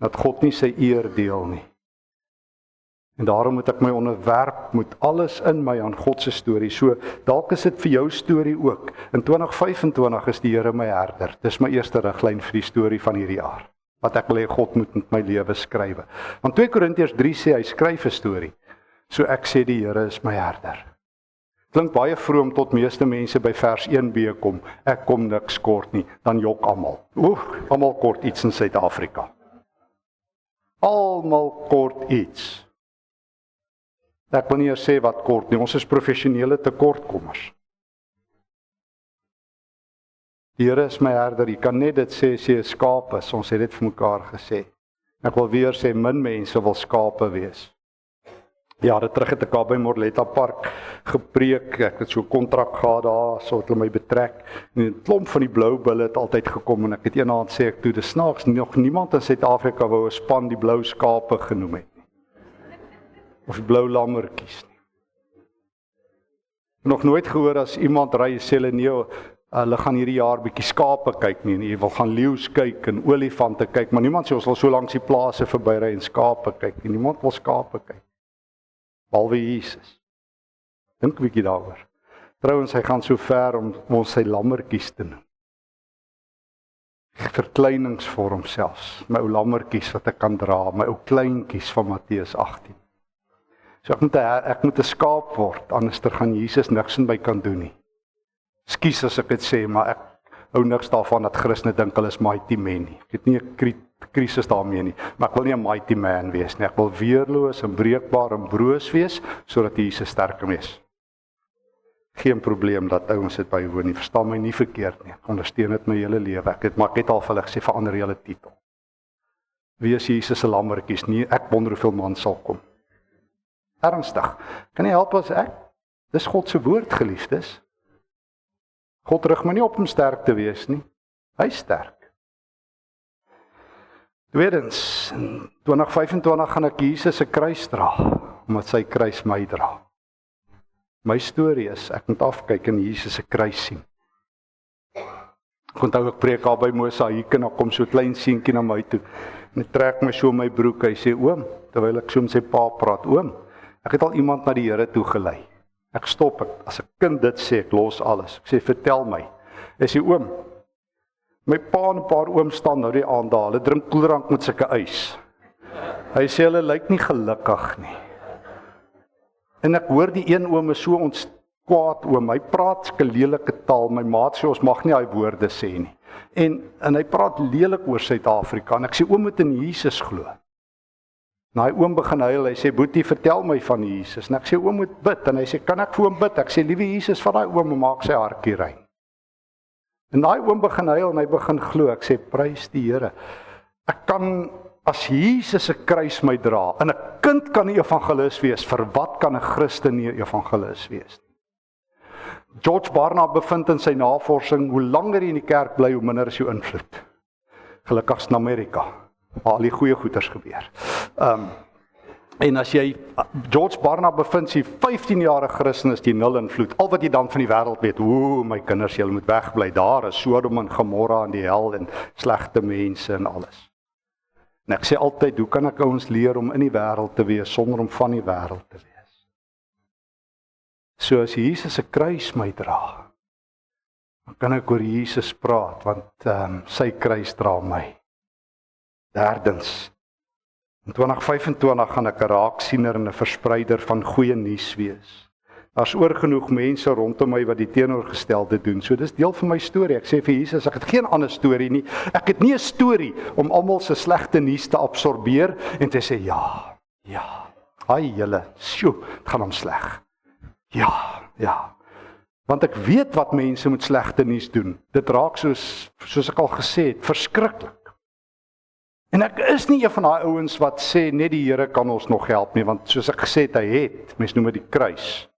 Dat God nie sy eer deel nie. En daarom moet ek my onderwerp met alles in my aan God se storie. So, dalk is dit vir jou storie ook. In 2025 is die Here my herder. Dis my eerste riglyn vir die storie van hierdie jaar. Wat ek wil hê God moet met my lewe skrywe. Want 2 Korintiërs 3 sê hy skryf 'n storie. So ek sê die Here is my herder. Klink baie vroom tot meeste mense by vers 1b kom. Ek kom niks kort nie, dan jok almal. Almal kort iets in Suid-Afrika. Almal kort iets. Ek wil nie eers sê wat kort nie, ons is professionele tekortkommers. Die Here is my herder, jy kan net dit sê as jy 'n skaap is, ons het dit vir mekaar gesê. Ek wil weer sê, min mense wil skape wees. Jare terug het ek daar by Morletta Park gepreek, ek het so 'n kontrak gehad daar, so het hulle my betrek, en 'n klomp van die blou bulle het altyd gekom, en ek het eendag sê ek toe, dis snaaks, nog niemand in Suid-Afrika wou 'n span die blou skape genoem het nie. Of die blou lammertjies nie. Nog nooit gehoor as iemand ry, sê hulle nee, hulle gaan hierdie jaar bietjie skape kyk nie, en jy wil gaan leeu's kyk en olifante kyk, maar niemand sê ons wil so langs die plase verbyry en skape kyk nie, niemand wil skape kyk. Behalwe Jesus. Dink 'n bietjie daaroor. Trouwens, hy gaan so ver om ons sy lammertjies te noem. Verkleiningsvorm selfs, my ou lammertjies wat ek kan dra, my ou kleintjies van Matteus 18. So ek moet 'n skaap word, anders gaan Jesus niks in my kan doen nie. Skus as ek dit sê, maar ek hou niks daarvan dat Christene dink hulle is mighty men nie. Ek het nie 'n krisis daarmee nie, maar ek wil nie 'n mighty man wees nie. Ek wil weerloos en breekbaar en broos wees, sodat Jesus sterker is. Geen probleem dat ouens dit bywoon nie, verstaan my nie verkeerd nie. Ek ondersteun dit my hele lewe. Maar ek het al vir hulle gesê, verander julle titel. Wees Jesus se lammertjies, nie ek wonder hoeveel man sal kom. Ernstig, kan nie help as ek, dis God se woord, geliefdes. God rig my nie op om sterk te wees nie, hy is sterk. Tweedens, in 2025 gaan ek Jesus se kruis dra, omdat sy kruis my dra. My storie is, ek moet afkyk en Jesus se kruis sien. Ek onthou ek preek al by Mosaïek en dan kom so 'n klein seentjie na my toe. En hy trek my so my broek, hy sê, oom, terwyl ek so met sy pa praat, oom, ek het al iemand na die Here toe gelei. Ek stop, as 'n kind dit sê, ek los alles. Ek sê, vertel my. Hy sê, oom, my pa en 'n paar ooms staan nou die aand daar, hulle drink koeldrank met sulke ys. Hy sê, hulle lyk nie gelukkig nie. En ek hoor die een oom is so kwaad oom, hy praat sulke lelike taal, my maat sê, ons mag nie daai woorde sê nie. En hy praat lelik oor Suid-Afrika, en ek sê, oom moet in Jesus glo. En hy oom begin huil, hy sê, Boetie, vertel my van Jesus. En ek sê, oom moet bid, en hy sê, kan ek vir oom bid? Ek sê, liewe Jesus, vat daai oom en maak sy hartjie rein. En daai oom begin huil, en hy begin glo, ek sê, prys die Here. Ek kan, as Jesus 'n kruis my dra, en 'n kind kan 'n evangelis wees, vir wat kan 'n Christen nie 'n evangelis wees? George Barna bevind in sy navorsing, hoe langer jy in die kerk bly, hoe minder is jou invloed. Gelukkig in Amerika, waar al die goeie goeders gebeur. En as jy, George Barna bevind sy 15-jarige Christen is die 0 invloed. Al wat jy dan van die wêreld weet, my kinders, julle moet wegbly, daar is Sodom en Gomorra en die hel en slegte mense en alles. En ek sê altyd, hoe kan ek ons leer om in die wêreld te wees, sonder om van die wêreld te wees? So as Jesus 'n kruis my dra, dan kan ek oor Jesus praat, want sy kruis dra my. Derdens, in 2025 gaan ek 'n raaksiener en 'n verspreider van goeie nuus wees. Daar's oorgenoeg mense rondom my wat die teenoorgestelde doen. So dis deel van my storie. Ek sê vir Jesus, ek het geen ander storie nie. Ek het nie 'n storie om almal se slegte nuus te absorbeer en te sê ja. Ai julle, dit gaan hom sleg. Ja. Want ek weet wat mense met slegte nuus doen. Dit raak soos ek al gesê het, verskriklik. En ek is nie een van daai ouens wat sê net die Here kan ons nog help nie, want soos ek gesê het, hy het, mens noem dit die kruis.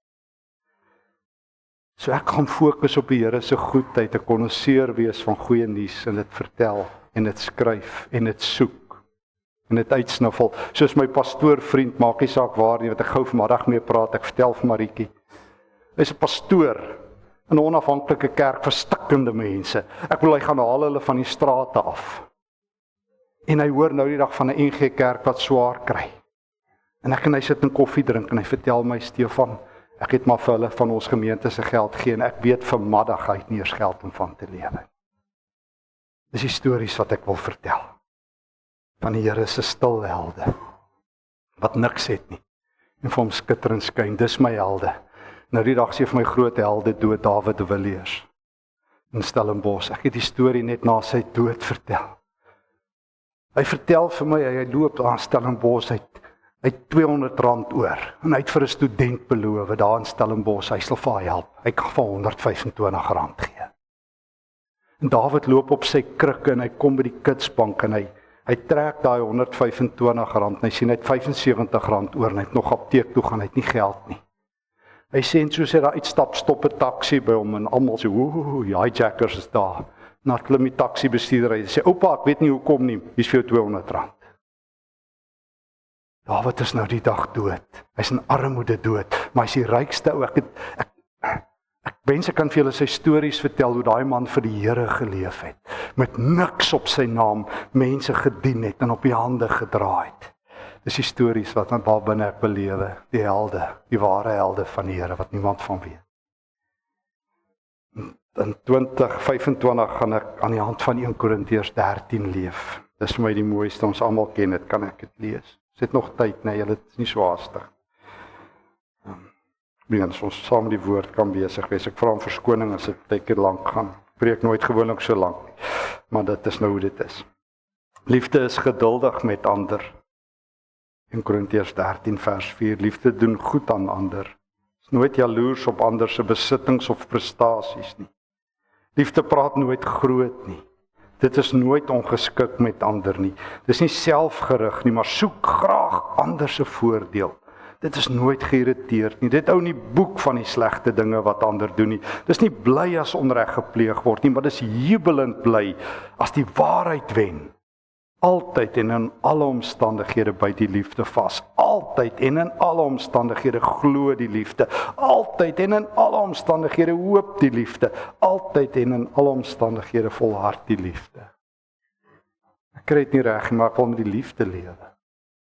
So ek gaan fokus op die Here se goedheid, 'n konnoisseur wees van goeie nuus en dit vertel en dit skryf en dit soek en dit uitsniffel. Soos my pastoorvriend, maak nie saak waar nie, wat ek gou vanmiddag mee praat, ek vertel vir Marietjie. Hy's 'n pastoor in 'n onafhanklike kerk vir stikkende mense. Ek wil hy gaan haal hulle van die strate af. En hy hoor nou die dag van 'n NG Kerk wat swaar kry. En ek en hy sit in koffie drink en hy vertel my, Stefan, ek het maar vir hulle van ons gemeente se geld gegee en ek weet vanmiddag hy het nie eens geld om van te lewe. Dis die stories wat ek wil vertel. Van die Here se stil helde. Wat niks het nie. En vir hom skitter en skyn, dis my helde. Nou die dag sê vir my groot helde dood, David de Villiers. In Stellenbosch. Ek het die storie net na sy dood vertel. Hy vertel vir my, hy loop daar in Stellenbosch, hy het R200 oor, en hy het vir 'n student beloof, daar in Stellenbosch, hy sal vir hy help, hy kan vir R125 gee. En David loop op sy krikke, en hy kom by die kidsbank, en hy trek daai R125, en hy sien hy het R75 oor, en hy het nog apteek toe gaan, hy het nie geld nie. Hy sê, en soos hy daar uitstap, stop 'n taxi by hom, en almal sê, die hijackers is daar. Na klim die taxibestuurder, hy sê, oupa, ek weet nie hoekom nie, hier is vir jou R200. David is nou die dag dood, hy is in armoede dood, maar hy is die rykste ou, ek wens ek kan vir julle sy stories vertel, hoe daai man vir die Here geleef het, met niks op sy naam, mense gedien het, en op die hande gedra het. Dis die stories wat waar binne ek belewe, die helde, die ware helde van die Here, wat niemand van weet. In 2025 gaan ek aan die hand van 1 Korintiërs 13 leef. Dis vir my die mooiste, ons almal ken dit, kan ek dit lees. Ons het nog tyd, nee, julle is nie so haastig. Ons saam met die woord kan besig wees. Ek vra om verskoning as dit baie keer lank gaan. Ek preek nooit gewoonlik so lank nie, maar dit is nou hoe dit is. Liefde is geduldig met ander. In Korintiërs 13 vers 4, liefde doen goed aan ander. Is nooit jaloers op ander se besittings of prestasies nie. Liefde praat nooit groot nie. Dit is nooit ongeskik met ander nie. Dis nie selfgerig nie, maar soek graag ander se voordeel. Dit is nooit geïrriteerd nie. Dit hou nie boek van die slegte dinge wat ander doen nie. Dis nie bly as onreg gepleeg word nie, maar dis jubelend bly as die waarheid wen. Altyd en in alle omstandighede by die liefde vas. Altyd en in alle omstandighede glo die liefde. Altyd en in alle omstandighede hoop die liefde. Altyd en in alle omstandighede volhard die liefde. Ek kry dit nie reg nie, maar ek wil met die liefde lewe.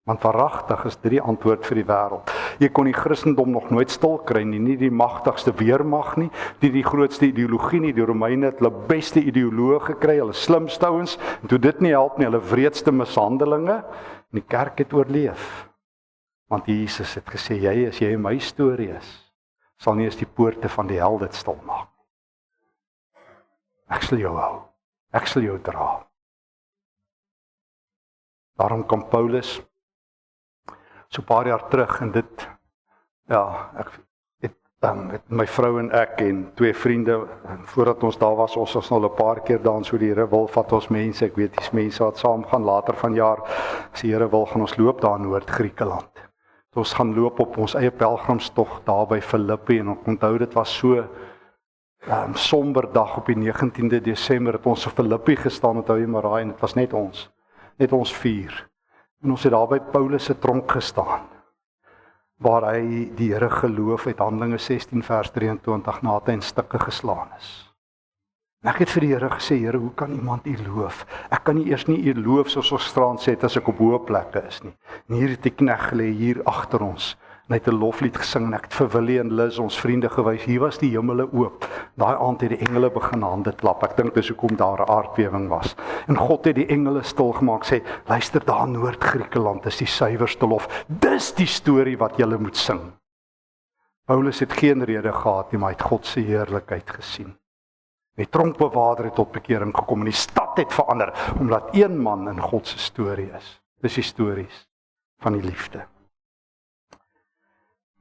Want waaragtig is dit die antwoord vir die wêreld. Jy kon die Christendom nog nooit stil kry nie die magtigste weermag nie, die grootste ideologie nie, die Romeine het hulle beste ideoloë gekry, hulle slimste ouens, en toe dit nie help nie, hulle wreedste mishandelinge, en die kerk het oorleef. Want Jesus het gesê, as jy in my storie is, sal nie eens die poorte van die hel dit stil maak. Ek sal jou hou, ek sal jou dra. Daarom kan Paulus so 'n paar jaar terug en dit, ek het my vrou en ek en 2 vriende, voordat ons daar was al 'n paar keer daar, so die Here wil vat ons mense, ek weet dis mense wat saam gaan later vanjaar, as die Here wil gaan ons loop daar in Noord-Griekeland. Ons gaan loop op ons eie pelgrimstog daar by Filippi en ek onthou dit was so somber dag op die 19de Desember het ons op Filippi gestaan, onthou jy maar raai, en dit was net ons 4. En ons het daar by Paulus se tronk gestaan, waar hy die Here geloof uit Handelinge 16 vers 23 na hy in stukke geslaan is. En ek het vir die Here gesê, Here, hoe kan iemand U loof? Ek kan nie eers nie U loof soos ons strand sê as ek op hoë plekke is nie. En hier het die knegt gelê hier agter ons. En hy het 'n loflied gesing en ek het vir Willie en Liz, ons vriende, gewys. Hier was die hemele oop. Daai aand het die engele begin hande klap. Ek dink dis hoekom daar 'n aardbewing was. En God het die engele stil gemaak, sê, luister daar in Noord-Griekeland is die suiwerste lof. Dis die storie wat julle moet sing. Paulus het geen rede gehad nie, maar hy het God se heerlikheid gesien. Die tronkbewaarder het tot bekering gekom en die stad het verander, omdat een man in God se storie is. Dis die stories van die liefde.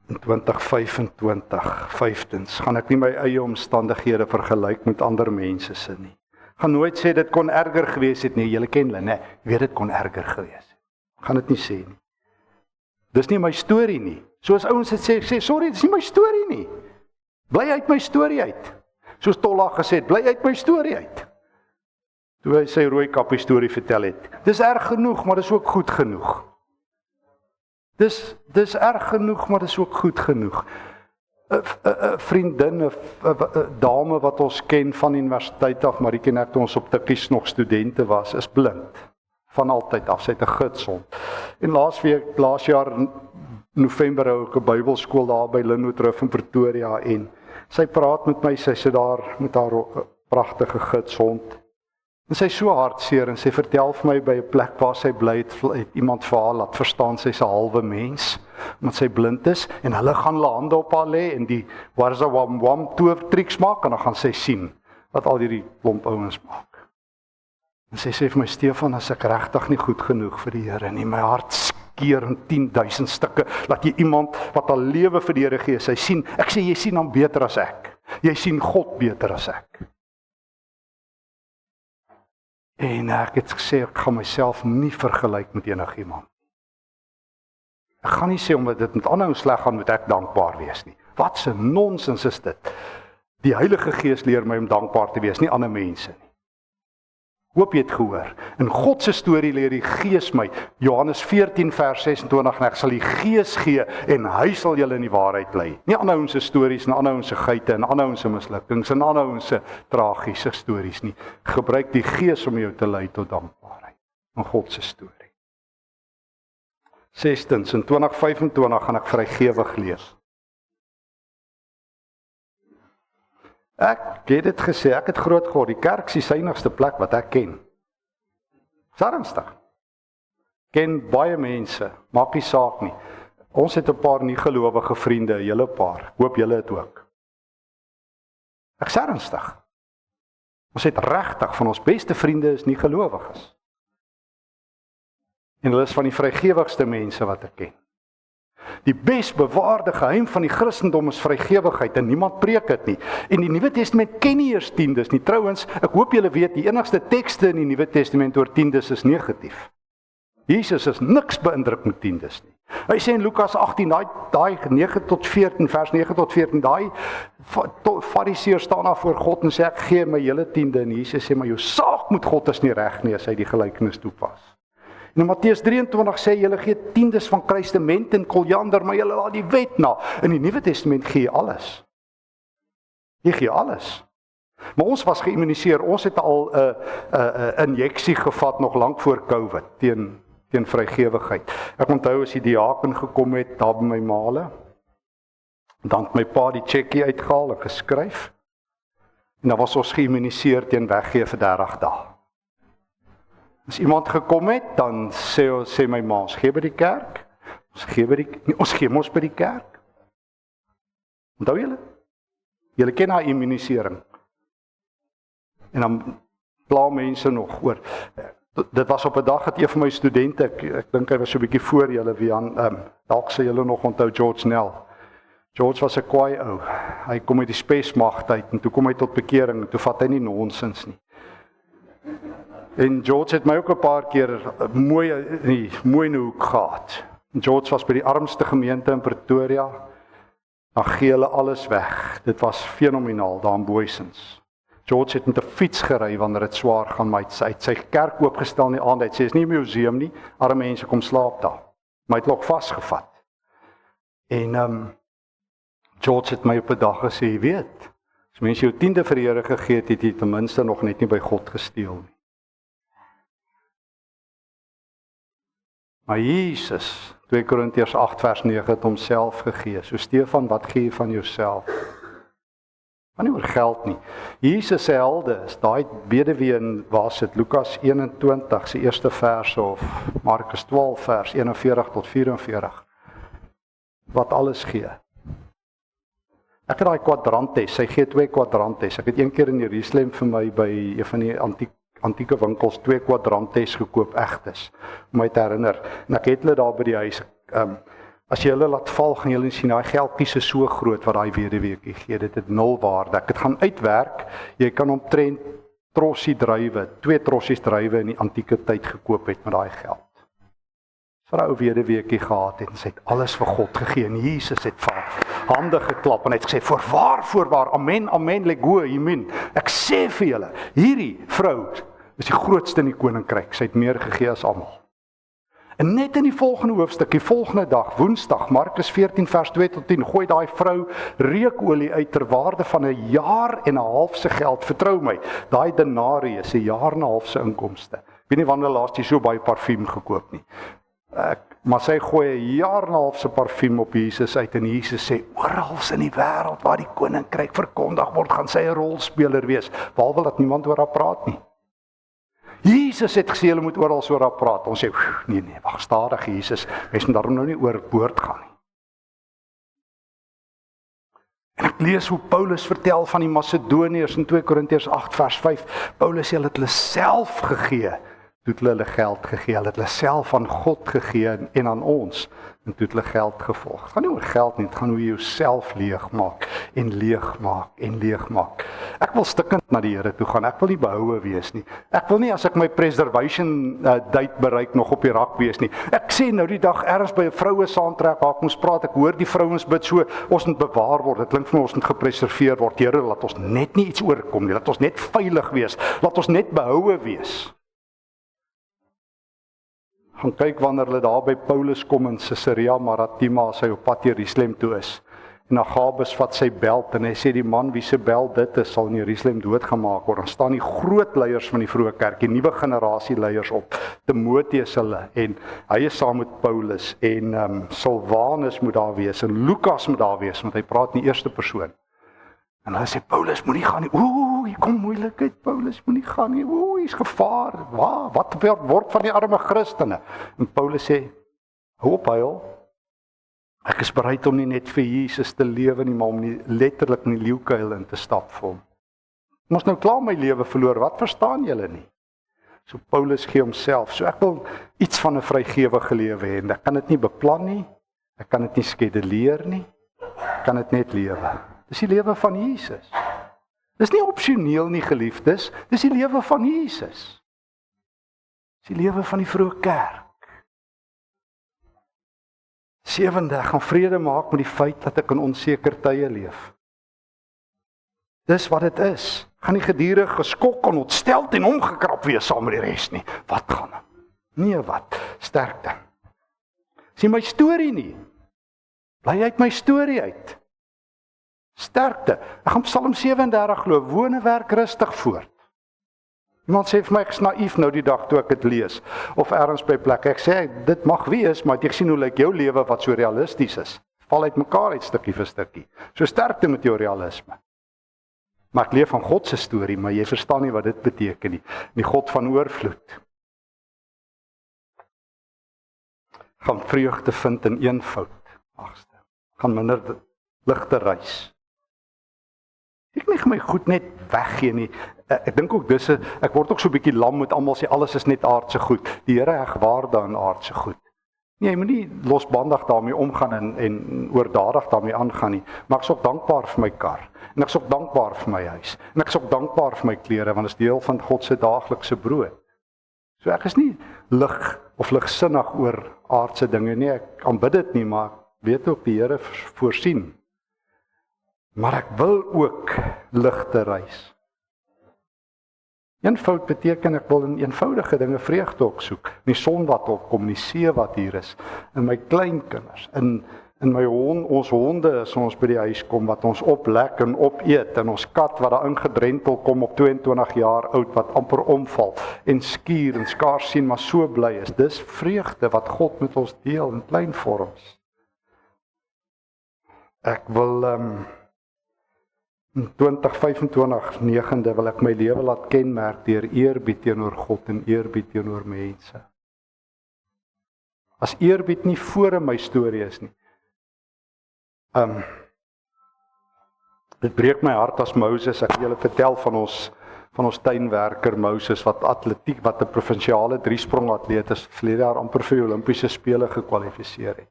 In 2025, 15, gaan ek nie my eie omstandighede vergelyk met ander mense se nie. Gaan nooit sê dit kon erger gewees het nie, julle ken hulle, nee, weet dit kon erger gewees het. Gaan dit nie sê nie. Dis nie my storie nie. Soos ouens het sê, sorry, dis nie my storie nie. Bly uit my storie uit. Soos Tolla gesê het, bly uit my storie uit. Toe hy sy rooi kappie storie vertel het. Dis erg genoeg, maar dis ook goed genoeg. Dis erg genoeg, maar dis ook goed genoeg. 'n vriendin, 'n dame wat ons ken van universiteit af, maar die ken ek toe ons op Tikkies nog studente was, is blind. Van altyd af, sy het 'n gidshond. En laas jaar in November hou ek 'n Bybelskool daar by Linwood in Pretoria en sy praat met my, sy sit daar met haar pragtige gidshond. En sy is so hartseer en sy vertel vir my by 'n plek waar sy bly het iemand vir haar laat verstaan sy's 'n halwe mens, omdat sy blind is en hulle gaan hulle hande op haar lê en die warza wam towertriks maak en dan gaan sy sien wat al hierdie klomp ouens maak. En sy sê vir my, Stefan, as ek regtig nie goed genoeg vir die Here nie, my hart skeer in 10.000 stukke, laat jy iemand wat al lewe vir die Here gee, sy sien, ek sê jy sien hom beter as ek. Jy sien God beter as ek. En ek het gesê, ek gaan myself nie vergelyk met enigiemand. Ek gaan nie sê, omdat dit met ander sleg gaan, moet ek dankbaar wees nie. Wat 'n nonsens is dit? Die Heilige Gees leer my om dankbaar te wees, nie ander mense nie. Hoop jy het gehoor. In God se storie leer die Gees my, Johannes 14 vers 26, en ek sal die Gees gee, en hy sal julle in die waarheid lei. Nie ander ouens se stories, en ander ouens se geite, en ander ouens se mislukkings, en ander ouens se tragiese stories nie. Gebruik die Gees om jou te lei tot dankbaarheid, in God se storie. 16, in 2025 gaan ek vrygewig lees. Ek het dit gesê, ek het groot geword, die kerk is die suiwigste plek wat ek ken. Ernstig. Ken baie mense, maak nie saak nie. Ons het 'n paar nie gelowige vriende, 'n hele paar, hoop julle het ook. Ek sê ernstig. Ons het regtig van ons beste vriende is nie gelowiges. En hulle is van die vrygewigste mense wat ek ken. Die besbewaarde geheim van die Christendom is vrygewigheid en niemand preek dit nie. En die Nuwe Testament ken nie eers tiendes nie. Trouwens, ek hoop julle weet, die enigste tekste in die Nuwe Testament oor tiendes is negatief. Jesus is niks beïndruk met tiendes nie. Hy sê in Lukas 18, daai 9 tot 14, vers 9 tot 14, daai Fariseërs staan daar voor God en sê ek gee my hele tiende en Jesus sê maar jou saak Wat moet God is nie reg nie as hy die gelykenis toepas. En in Matteus 23 sê julle gee tiendes van kruistement en koljander, maar julle laat die wet na. In die Nuwe Testament gee jy alles. Jy gee alles. Maar ons was geïmmuniseer. Ons het al 'n injeksie gevat nog lank voor COVID teen vrygewigheid. Ek onthou as die diaken gekom het daar by my maale, dan het my pa die checkie uitgehaal en geskryf. En dan was ons geïmmuniseer teen weggee vir 30 dae. As iemand gekom het, dan sê my ma, ons gee by die kerk. Ons gee mos by die kerk. Onthou julle? Julle ken haar immunisering. En dan pla mense nog oor. Dit was op 'n dag dat een van my studente, ek dink hy was so 'n bietjie voor julle, Wian, dalk sê julle nog onthou George Nell. George was 'n kwaai ou. Hy kom uit die spesmagte uit en toe kom hy tot bekering en toe vat hy nie nonsens nie. En George het my ook 'n paar keer mooi in die hoek gehad. George was by die armste gemeente in Pretoria. Dan gee hulle alles weg. Dit was fenomenaal daar in Booysens. George het met 'n fiets gery wanneer dit swaar gaan, maar hy het sy kerk oopgestel in die aand. Hy sê, is nie 'n museum nie, arme mense kom slaap daar. Maar hy het nog vasgevat. En George het my op 'n dag gesê, jy weet, as mense jou 10de vir die Here gegee het, het jy ten minste nog net nie by God gesteel nie. Maar Jesus, 2 Korintiërs 8 vers 9 het homself gegee. So Stefan, wat gee jy van jouself? Maar nie oor geld nie. Jesus se helde is daai weduwee in waar dit Lukas 21 se eerste vers of Markus 12 vers 41 tot 44 wat alles gee. Ek het daai kwadrantes, sy gee 2 kwadrantes. Ek het een keer in Jerusalem vir my by een van die antieke winkels 2 kwadrantes gekoop, egtes, om my te herinner. En ek het hulle daar by die huis. As jy hulle laat val, gaan julle sien, daai geldkies is so groot wat daai weduweetjie gee. Dit het 0 waarde. Ek het gaan uitwerk. Jy kan omtrent trossie druiwe, 2 trossies druiwe in die antieke tyd gekoop het met daai geld. Vrou weduweetjie gehad het en sy het alles vir God gegee. En Jesus het vir hande geklap en hy het gesê, voorwaar, amen, amen, lego, amen. Ek sê vir julle, hierdie vrou is die grootste in die koninkryk. Sy het meer gegee as almal. En net in die volgende hoofstuk, die volgende dag, Woensdag, Markus 14 vers 2 tot 10, gooi daai vrou reukolie uit ter waarde van 'n jaar en 'n half se geld. Vertrou my, daai denarii is 'n jaar en 'n half se inkomste. Ek weet nie wanneer laas jy so baie parfuum gekoop nie. Maar sy gooi 'n jaar en 'n half se parfuum op Jesus uit en Jesus sê, oral in die wêreld waar die koninkryk verkondig word, gaan sy 'n rolspeler wees, behalwe dat niemand oor haar praat nie. Jesus het gesê, julle moet oral oor haar praat. Ons sê, nee, wag, stadig Jesus, mens moet daarom nou nie oor boord gaan nie. En ek lees hoe Paulus vertel van die Macedoniërs in 2 Korintiërs 8 vers 5. Paulus sê, hulle het hulle self gegee, toe het hulle geld gegee, hulle het hulle self aan God gegee en aan ons, en toe het hulle geld gevolg. Het gaan nie oor geld nie, het gaan hoe jy jouself leegmaak en leegmaak en leegmaak. Ek wil stikkend na die Here toe gaan, ek wil nie behoue wees nie. Ek wil nie as ek my preservation date bereik nog op die rak wees nie. Ek sê nou die dag ergens by 'n vroue saamtrek waar ek moes praat, ek hoor die vrouens bid so, ons moet bewaar word, dit klink vir my ons moet gepreserveer word. Here, laat ons net nie iets oorkom nie, laat ons net veilig wees, laat ons net behoue wees. Gaan kyk wanneer hulle daar by Paulus kom in Caesarea Maritima, as hy op pad Jerusalem toe is. En Agabus vat sy beld en hy sê die man wie se beld dit is, sal in Jerusalem doodgemaak word. Dan staan die groot leiers van die vroeë kerk, die nuwe generasie leiers op, Timoteus hulle, en hy is saam met Paulus, en Silwanus moet daar wees, en Lukas moet daar wees, want hy praat in die eerste persoon. En hulle sê, Paulus, moenie gaan nie, hier kom moeilikheid, Paulus, moenie gaan nie, hier's gevaar, wat word van die arme Christene? En Paulus sê, hou op huil, ek is bereid om nie net vir Jesus te lewe nie, maar om nie letterlik in die leeukuil in te stap vir hom. Ek moes nou klaar my lewe verloor, wat verstaan julle nie? So Paulus gee homself, so ek wil iets van 'n vrygewige lewe hê, en ek kan dit nie beplan nie, ek kan dit nie skeduleer nie, ek kan dit net lewe. Dis die lewe van Jesus. Dis nie opsioneel nie, geliefdes, dis die lewe van Jesus. Dis die lewe van die vroeë kerk. 7de, ek gaan vrede maak met die feit dat ek in onseker tye leef. Dis wat dit is. Gaan nie gedurig geskok en ontsteld en omgekrap wees saam met die res nie. Wat gaan nou? Nee, wat? Sterkte. Sien my storie nie. Bly uit my storie uit. Sterkte. Ek gaan Psalm 37 glo, woon en werk rustig voort. Iemand sê vir my, ek is naïef nou die dag toe ek dit lees, of ergens by plek. Ek sê, dit mag wees, maar ek sien hoe lyk jou lewe wat so realisties is. Val uit mekaar uit stukkie vir stukkie. So sterkte met jou realisme. Maar ek leef van God se storie, maar jy verstaan nie wat dit beteken nie. Die God van oorvloed. Gaan vreugde vind in eenvoud. Agste. Gaan minder ligte reis. Ek nie my goed net weggee nie. Ek dink ook ek word ook so 'n bietjie lam met almal sê alles is net aardse goed. Die Here heg waarde aan aardse goed. Nee, jy moet nie losbandig daarmee omgaan en oordadig daarmee aangaan nie. Maar ek is ook dankbaar vir my kar. En ek is ook dankbaar vir my huis. En ek is ook dankbaar vir my klere want dit is deel van God se daaglikse brood. So ek is nie lig of ligsinnig oor aardse dinge nie. Ek aanbid dit nie, maar ek weet ook die Here voorsien. Maar ek wil ook ligte reis. Eenvoud beteken ek wil in eenvoudige dinge vreugde ook soek. In die son wat opkom, die see wat hier is, in my kleinkinders, in my ons honde as ons by die huis kom, wat ons oplek en opeet, en ons kat wat daar ingedrentel kom op 22 jaar oud, wat amper omval, en skuur en skaars sien, maar so bly is. Dis vreugde wat God met ons deel in klein vorms. Ek wil in 2025, 9de wil ek my lewe laat kenmerk deur eerbied teenoor God en eerbied teenoor mense. As eerbied nie voor in my storie is nie. Dit breek my hart as Moses, ek wil julle vertel van ons tuinwerker Moses, wat atletiek, wat 'n provinsiale 3-sprong atleet is, verlede jaar amper vir die Olimpiese spele gekwalifiseer het.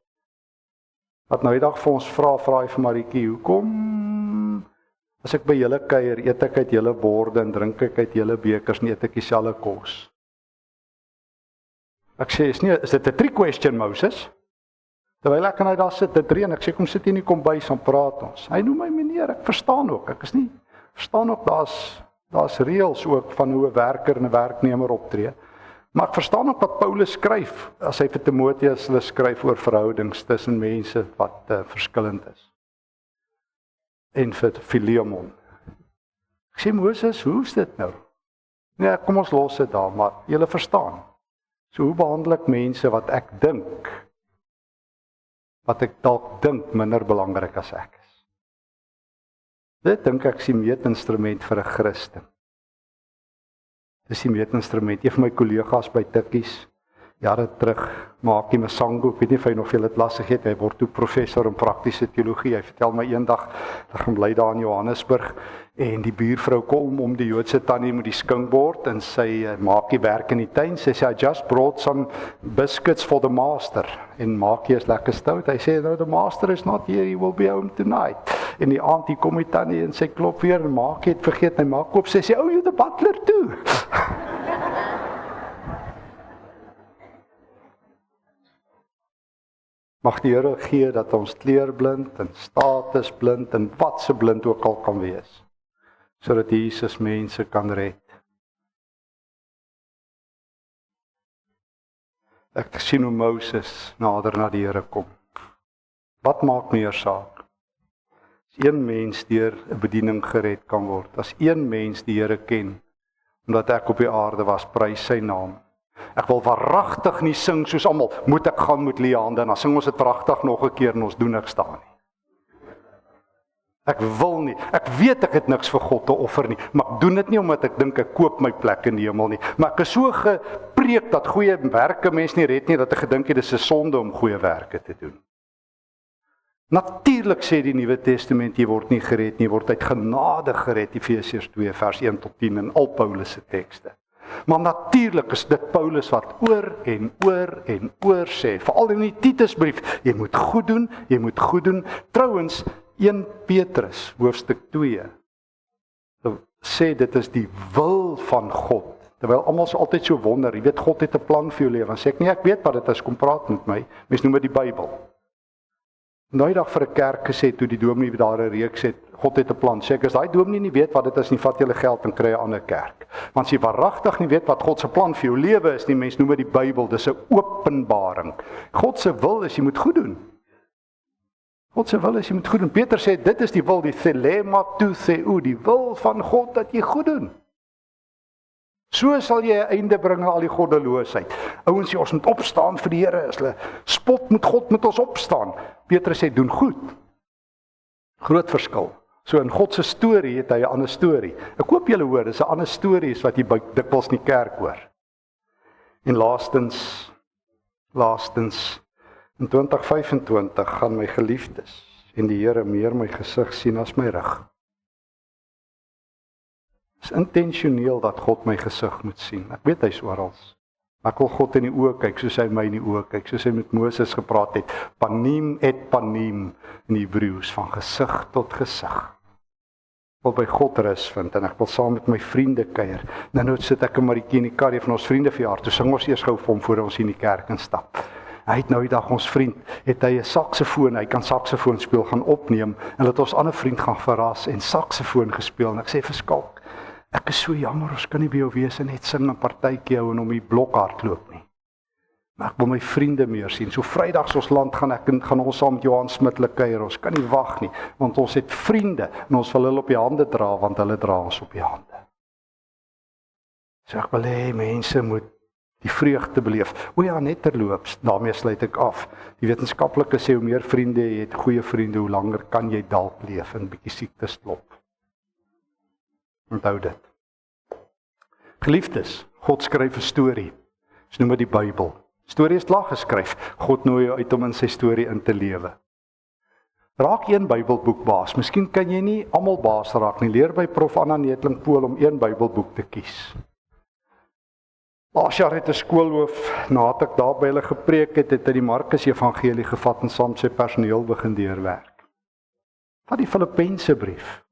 Wat nou die dag vir ons vra hy vir Maritjie, hoekom as ek by julle kuier, eet ek uit julle borde en drink ek uit julle bekers en eet ek dieselfde kos? Ek sê, is dit 'n trick question, Moses? Terwyl ek en hy daar sit, dit reën, ek sê, kom sit hier in die kombuis, dan praat ons. Hy noem my meneer, ek verstaan ook, verstaan ook, daar's reëls ook van hoe 'n werker en 'n werknemer optree. Maar ek verstaan ook wat Paulus skryf, as hy vir Timoteus hulle skryf oor verhoudings tussen mense wat verskillend is. En vir Filemon. Ek sê, Moses, hoe is dit nou? Nee, kom ons los dit daar, maar julle verstaan. So hoe behandel ek mense wat ek dalk dink minder belangrik as ek is? Dit dink ek is die meetinstrument vir 'n Christen. Dis die meetinstrument. Een van my kollegas by Tikkies, jare terug, Maakie Masango, ek weet nie of hy nog veel het lastig het, hy word toe professor in praktiese teologie. Hy vertel my eendag, hy gaan bly daar in Johannesburg, en die buurvrou kom om die Joodse tannie met die skinkbord, en sy Maakie werk in die tuin, sy sê, I just brought some biscuits for the master, en Maakie is lekker stout, hy sê, no, the master is not here, he will be home tonight, en die aand hier kom die tannie, en sy klop weer, en Maakie het vergeet, hy maak op, sy sê, oh, you're the butler too. Mag die Here gee dat ons kleurblind en statusblind en wat se blind ook al kan wees, sodat Jesus mense kan red. Ek sien hoe Moses nader na die Here kom. Wat maak meer saak? As een mens deur 'n bediening gered kan word, as een mens die Here ken, omdat ek op die aarde was, prys sy naam. Ek wil waaragtig nie sing soos almal, moet ek gaan met leë hande, en dan sing ons dit pragtig nog 'n keer en ons doen niks daar nie. Ek wil nie, ek weet ek het niks vir God te offer nie, maar ek doen dit nie omdat ek dink ek koop my plek in die hemel nie, maar ek is so gepreek dat goeie werke mens nie red nie, dat ek gedink het, dis 'n sonde om goeie werke te doen. Natuurlik sê die Nuwe Testament, jy word nie gered nie, jy word uit genade gered, Efesiërs 2 vers 1 tot 10 in al Paulus se tekste. Maar natuurlik is dit Paulus wat oor en oor en oor sê, veral in die Titusbrief, jy moet goed doen, jy moet goed doen. Trouwens, 1 Petrus hoofstuk 2 sê dit is die wil van God. Terwyl almal so altyd so wonder, jy weet God het 'n plan vir jou lewe. Dan sê ek nee, ek weet wat dit is, kom praat met my. Mens noem dit die Bybel. Nou dag vir 'n kerk gesê toe die dominee daar 'n reeks het, God het 'n plan. Sê ek, as daai dominee nie weet wat dit is nie, vat julle geld en kry 'n ander kerk. Want as jy waaragtig nie weet wat God se plan vir jou lewe is nie, mense noem dit die Bybel, dis 'n openbaring. God se wil is jy moet goed doen. God se wil is jy moet goed doen. Peter sê dit is die wil, die thelema tou theou, die wil van God dat jy goed doen. So sal jy 'n einde bring aan al die goddeloosheid. Ouens sê ons moet opstaan vir die Here, as hulle spot met God moet ons opstaan. Petrus sê doen goed. Groot verskil. So in God se storie het hy 'n ander storie. Ek hoop julle hoor, dis 'n ander storie is wat jy dikwels in die kerk hoor. En laastens in 2025 gaan my geliefdes en die Here meer my gesig sien as my rug. Dit is intentioneel dat God my gesig moet sien. Ek weet hy's oral. Ek wil God in die oë kyk soos hy my in die oë kyk, soos hy met Moses gepraat het. Panim et panim in Hebreëus, van gesig tot gesig. Ek wil by God rus vind en ek wil saam met my vriende kuier. Nou sit ek 'n Marietjie in die kar van ons vriende verjaar. Toe sing ons eers gou vir hom voor ons in die kerk instap. Hy het nou die dag ons vriend, het hy 'n saksofoon, hy kan saksofoon speel, gaan opneem en laat ons ander vriend gaan verras en saksofoon gespeel en ek sê vir Skalk, ek is so jammer, ons kan nie by jou wees en net sing 'n partytjie hou en om die blok hardloop nie. Maar ek wil my vriende meer sien. So Vrydag ons land gaan ons saam met Johan Smit kuier. Ons kan nie wag nie, want ons het vriende en ons wil hulle op die hande dra want hulle dra ons op die hande. So ek wil hê mense moet die vreugde beleef. O ja, net terloops, daarmee sluit ek af. Die wetenskaplikes sê hoe meer vriende jy het, goeie vriende, hoe langer kan jy dalk leef en bietjie siektes klop. Onthou dit. Geliefdes, God skryf 'n storie. Ons noem dit die Bybel. Storie is klaar geskryf. God nooi jou uit om in sy storie in te lewe. Raak een Bybelboek baas. Miskien kan jy nie almal baas raak nie. Leer by Prof Anna Netlingpool om een Bybelboek te kies. Laas jaar het 'n skoolhoof, nadat ek daar by hulle gepreek het, het hy die Markus Evangelie gevat en saam sy personeel begin deurwerk. Vat die Filippense brief.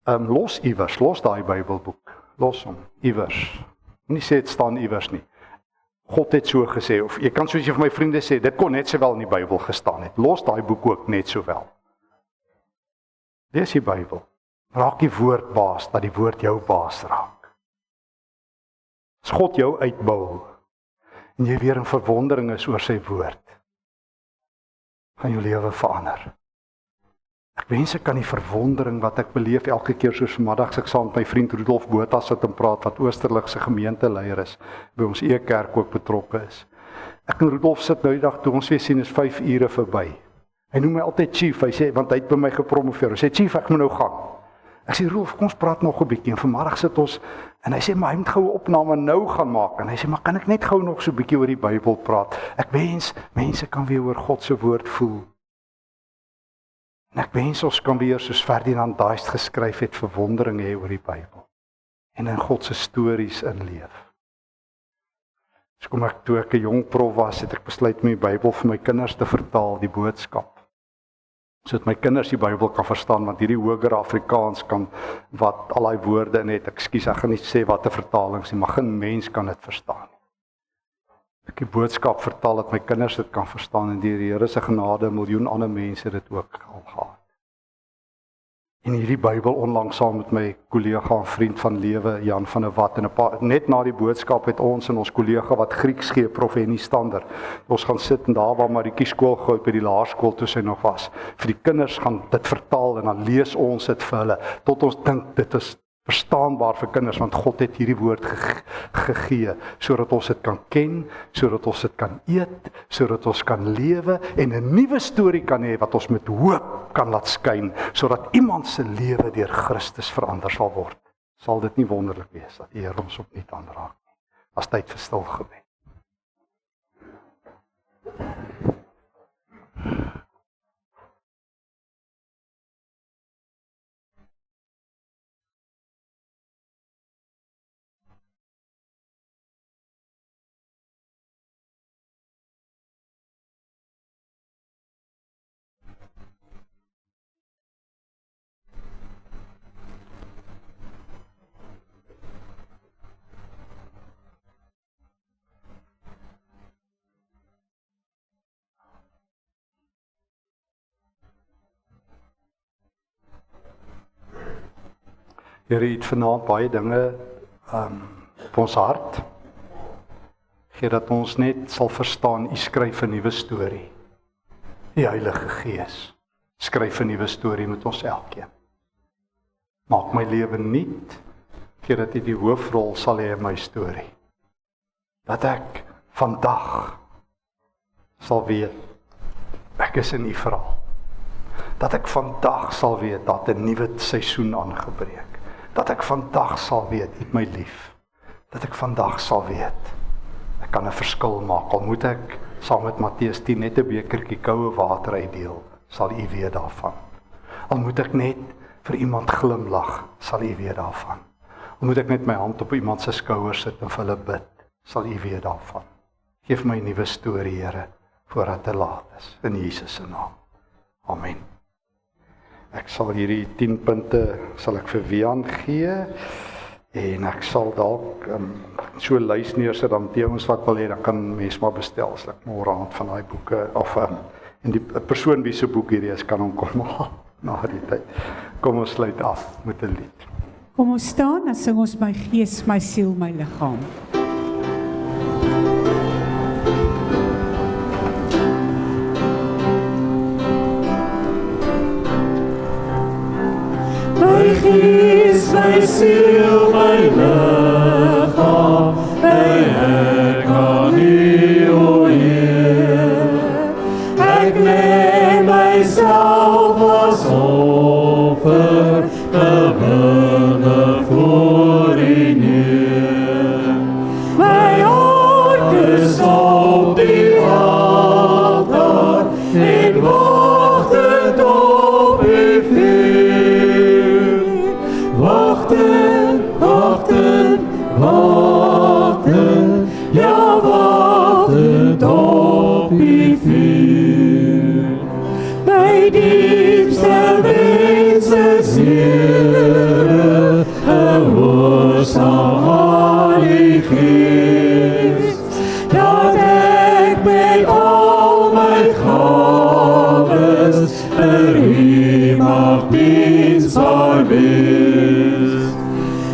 Los daai Bybelboek. Los hom, iewers. Moenie sê dit staan iewers nie. God het so gesê, of jy kan soos jy vir my vriende sê, dit kon net sowel in die Bybel gestaan het. Los daai boek ook net sowel. Lees die Bybel. Raak die woord baas, dat die woord jou baas raak. As God jou uitbou, en jy weer in verwondering is oor sy woord, gaan jou lewe verander. Ek wens ek kan die verwondering wat ek beleef elke keer soos vanmiddag as ek saam met my vriend Rudolf Botha sit en praat wat Oosterlikse gemeenteleier is, by ons E-kerk ook betrokke is. Ek en Rudolf sit nou die dag toe ons weer sien is 5 ure verby. Hy noem my altyd Chief, hy sê want hy het by my gepromoveer. Hy sê Chief, ek moet nou gaan. Ek sê Rudolf, kom ons praat nog 'n bietjie en vanmiddag sit ons en hy sê maar hy moet gou 'n opname nou gaan maak en hy sê maar kan ek net gou nog so 'n bietjie oor die Bybel praat. Ek wens mense kan weer oor God se woord voel. En ek wens ons kan weer soos Ferdinand Daist geskryf het verwondering hê oor die Bybel en in God se stories inleef. So kom ek toe ek 'n jong prof was, het ek besluit om die Bybel vir my kinders te vertaal, die boodskap. Sodat my kinders die Bybel kan verstaan, want hierdie hoër Afrikaans kan wat al daai woorde in het. Ekskuus, ek gaan nie sê wat 'n vertaling is nie, maar geen mens kan dit verstaan. Ek die boodskap vertaal dat my kinders dit kan verstaan en deur die Here se genade 'n miljoen ander mense dit ook al gehad. En hierdie Bybel onlangs saam met my kollega en vriend van lewe Jan van der Walt en 'n paar net na die boodskap het ons en ons kollega wat Grieks gee, Prof Henny Stander. Ons gaan sit en daar waar Marietjie skool gehou by die laerskool toe sy nog was. Vir die kinders gaan dit vertaal en dan lees ons dit vir hulle tot ons dink dit is verstaanbaar vir kinders want God het hierdie woord gegee sodat ons dit kan ken, sodat ons dit kan eet, sodat ons kan lewe en 'n nuwe storie kan hê wat ons met hoop kan laat skyn sodat iemand se lewe deur Christus verander sal word. Sal dit nie wonderlik wees dat die Here ons opnuut aanraak nie. As tyd vir stil gebed. Here het vanaand baie dinge op ons hart. Gee dat ons net sal verstaan, U skryf 'n nuwe storie. Die Heilige Gees skryf 'n nuwe storie met ons elkeen. Maak my lewe nuut, gee dat U die hoofrol sal hê in my storie. Dat ek vandag sal weet, ek is in U verhaal. Dat ek vandag sal weet dat 'n nuwe seisoen aangebreek. Dat ek vandag sal weet, U het my lief. Dat ek vandag sal weet, ek kan 'n verskil maak. Al moet ek saam met Matteus 10 net 'n bekertjie koue water uitdeel, sal U weet daarvan. Al moet ek net vir iemand glimlag, sal U weet daarvan. Al moet ek net my hand op iemand se skouer sit en vir hulle bid, sal U weet daarvan. Geef my 'n nuwe storie, Here, voordat te laat is. In Jesus se naam. Amen. Ek sal hierdie 10 punte sal ek vir Wian gee en ek sal dalk so lys neersit dan die ouens wat wil hê, dan kan mens maar bestel as ek môre aand van daai boeke of en die persoon wie se boek hierdie is kan hom kom haal na die tyd. Kom ons sluit af met 'n lied. Kom ons staan en sing ons my gees, my siel, my liggaam. My gees, my siel, my liggaam, ek aan U, o Heer. Ek lê myself as offer, gewillig voor U neer. My hart is op die altaar en wagtend op U vuur. Wachten, wachten, wachten, ja wachten op U vuur. My diepste wens is Here, gehoorsaam aan U Gees, dat ek met al my gawes vir U mag diensbaar wees.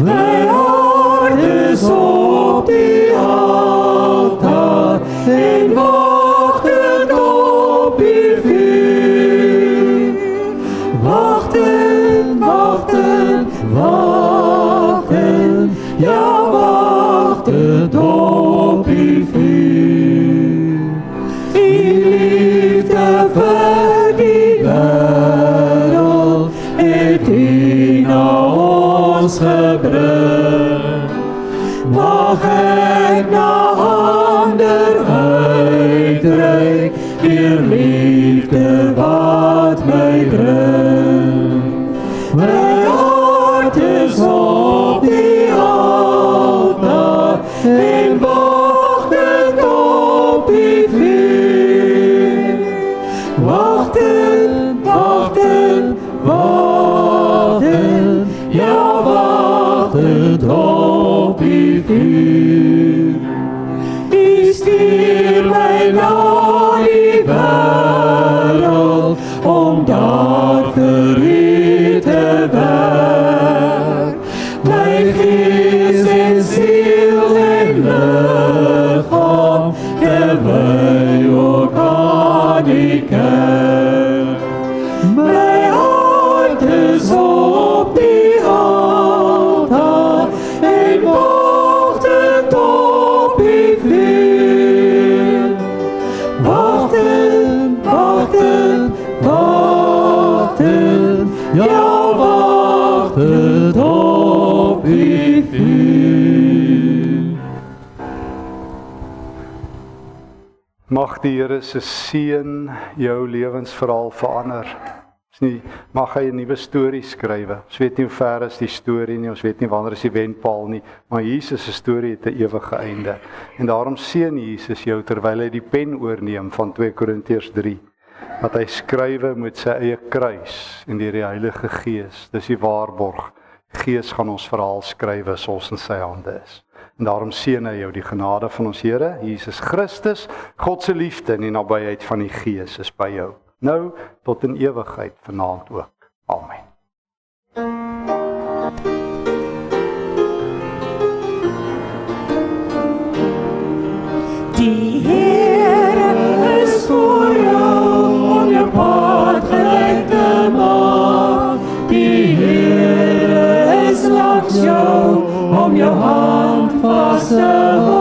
My hart is op die altaar en wagtend op U vuur. Wachten, wachten, wachten, ja wachtend op U vuur. U liefde vir die wêreld het U na ons gebring. Mag ek na ander uitreik, deur liefde wat my dring. My hart is op die altaar en wagtend op U vuur. Wachten, wachten, wachten, ja wachtend op U vuur. U stuur my na die wêreld om daar vir U te werk. My gees en siel en liggaam terwy ook aan U kerk. My hart is op die altaar en wagtend op U vuur. Wachten, wachten, wachten, ja wachtend op U vuur. Mag die Here se seën jou lewensverhaal verander. Mag hy 'n nuwe storie skrywe. Ons weet nie hoe ver is die storie nie, ons weet nie wanneer is die wendpaal nie, maar Jesus se storie het 'n ewige einde. En daarom seën Jesus jou terwyl hy die pen oorneem van 2 Korintiërs 3, wat hy skrywe met sy eie kruis en deur die Heilige Gees. Dis die waarborg. Gees gaan ons verhaal skrywe as ons in sy hande is. En daarom seën hy jou die genade van ons Here Jesus Christus, God se liefde en die nabyheid van die Gees is by jou. Nou tot in ewigheid vanaand ook. Amen. om jou hand vas te hou.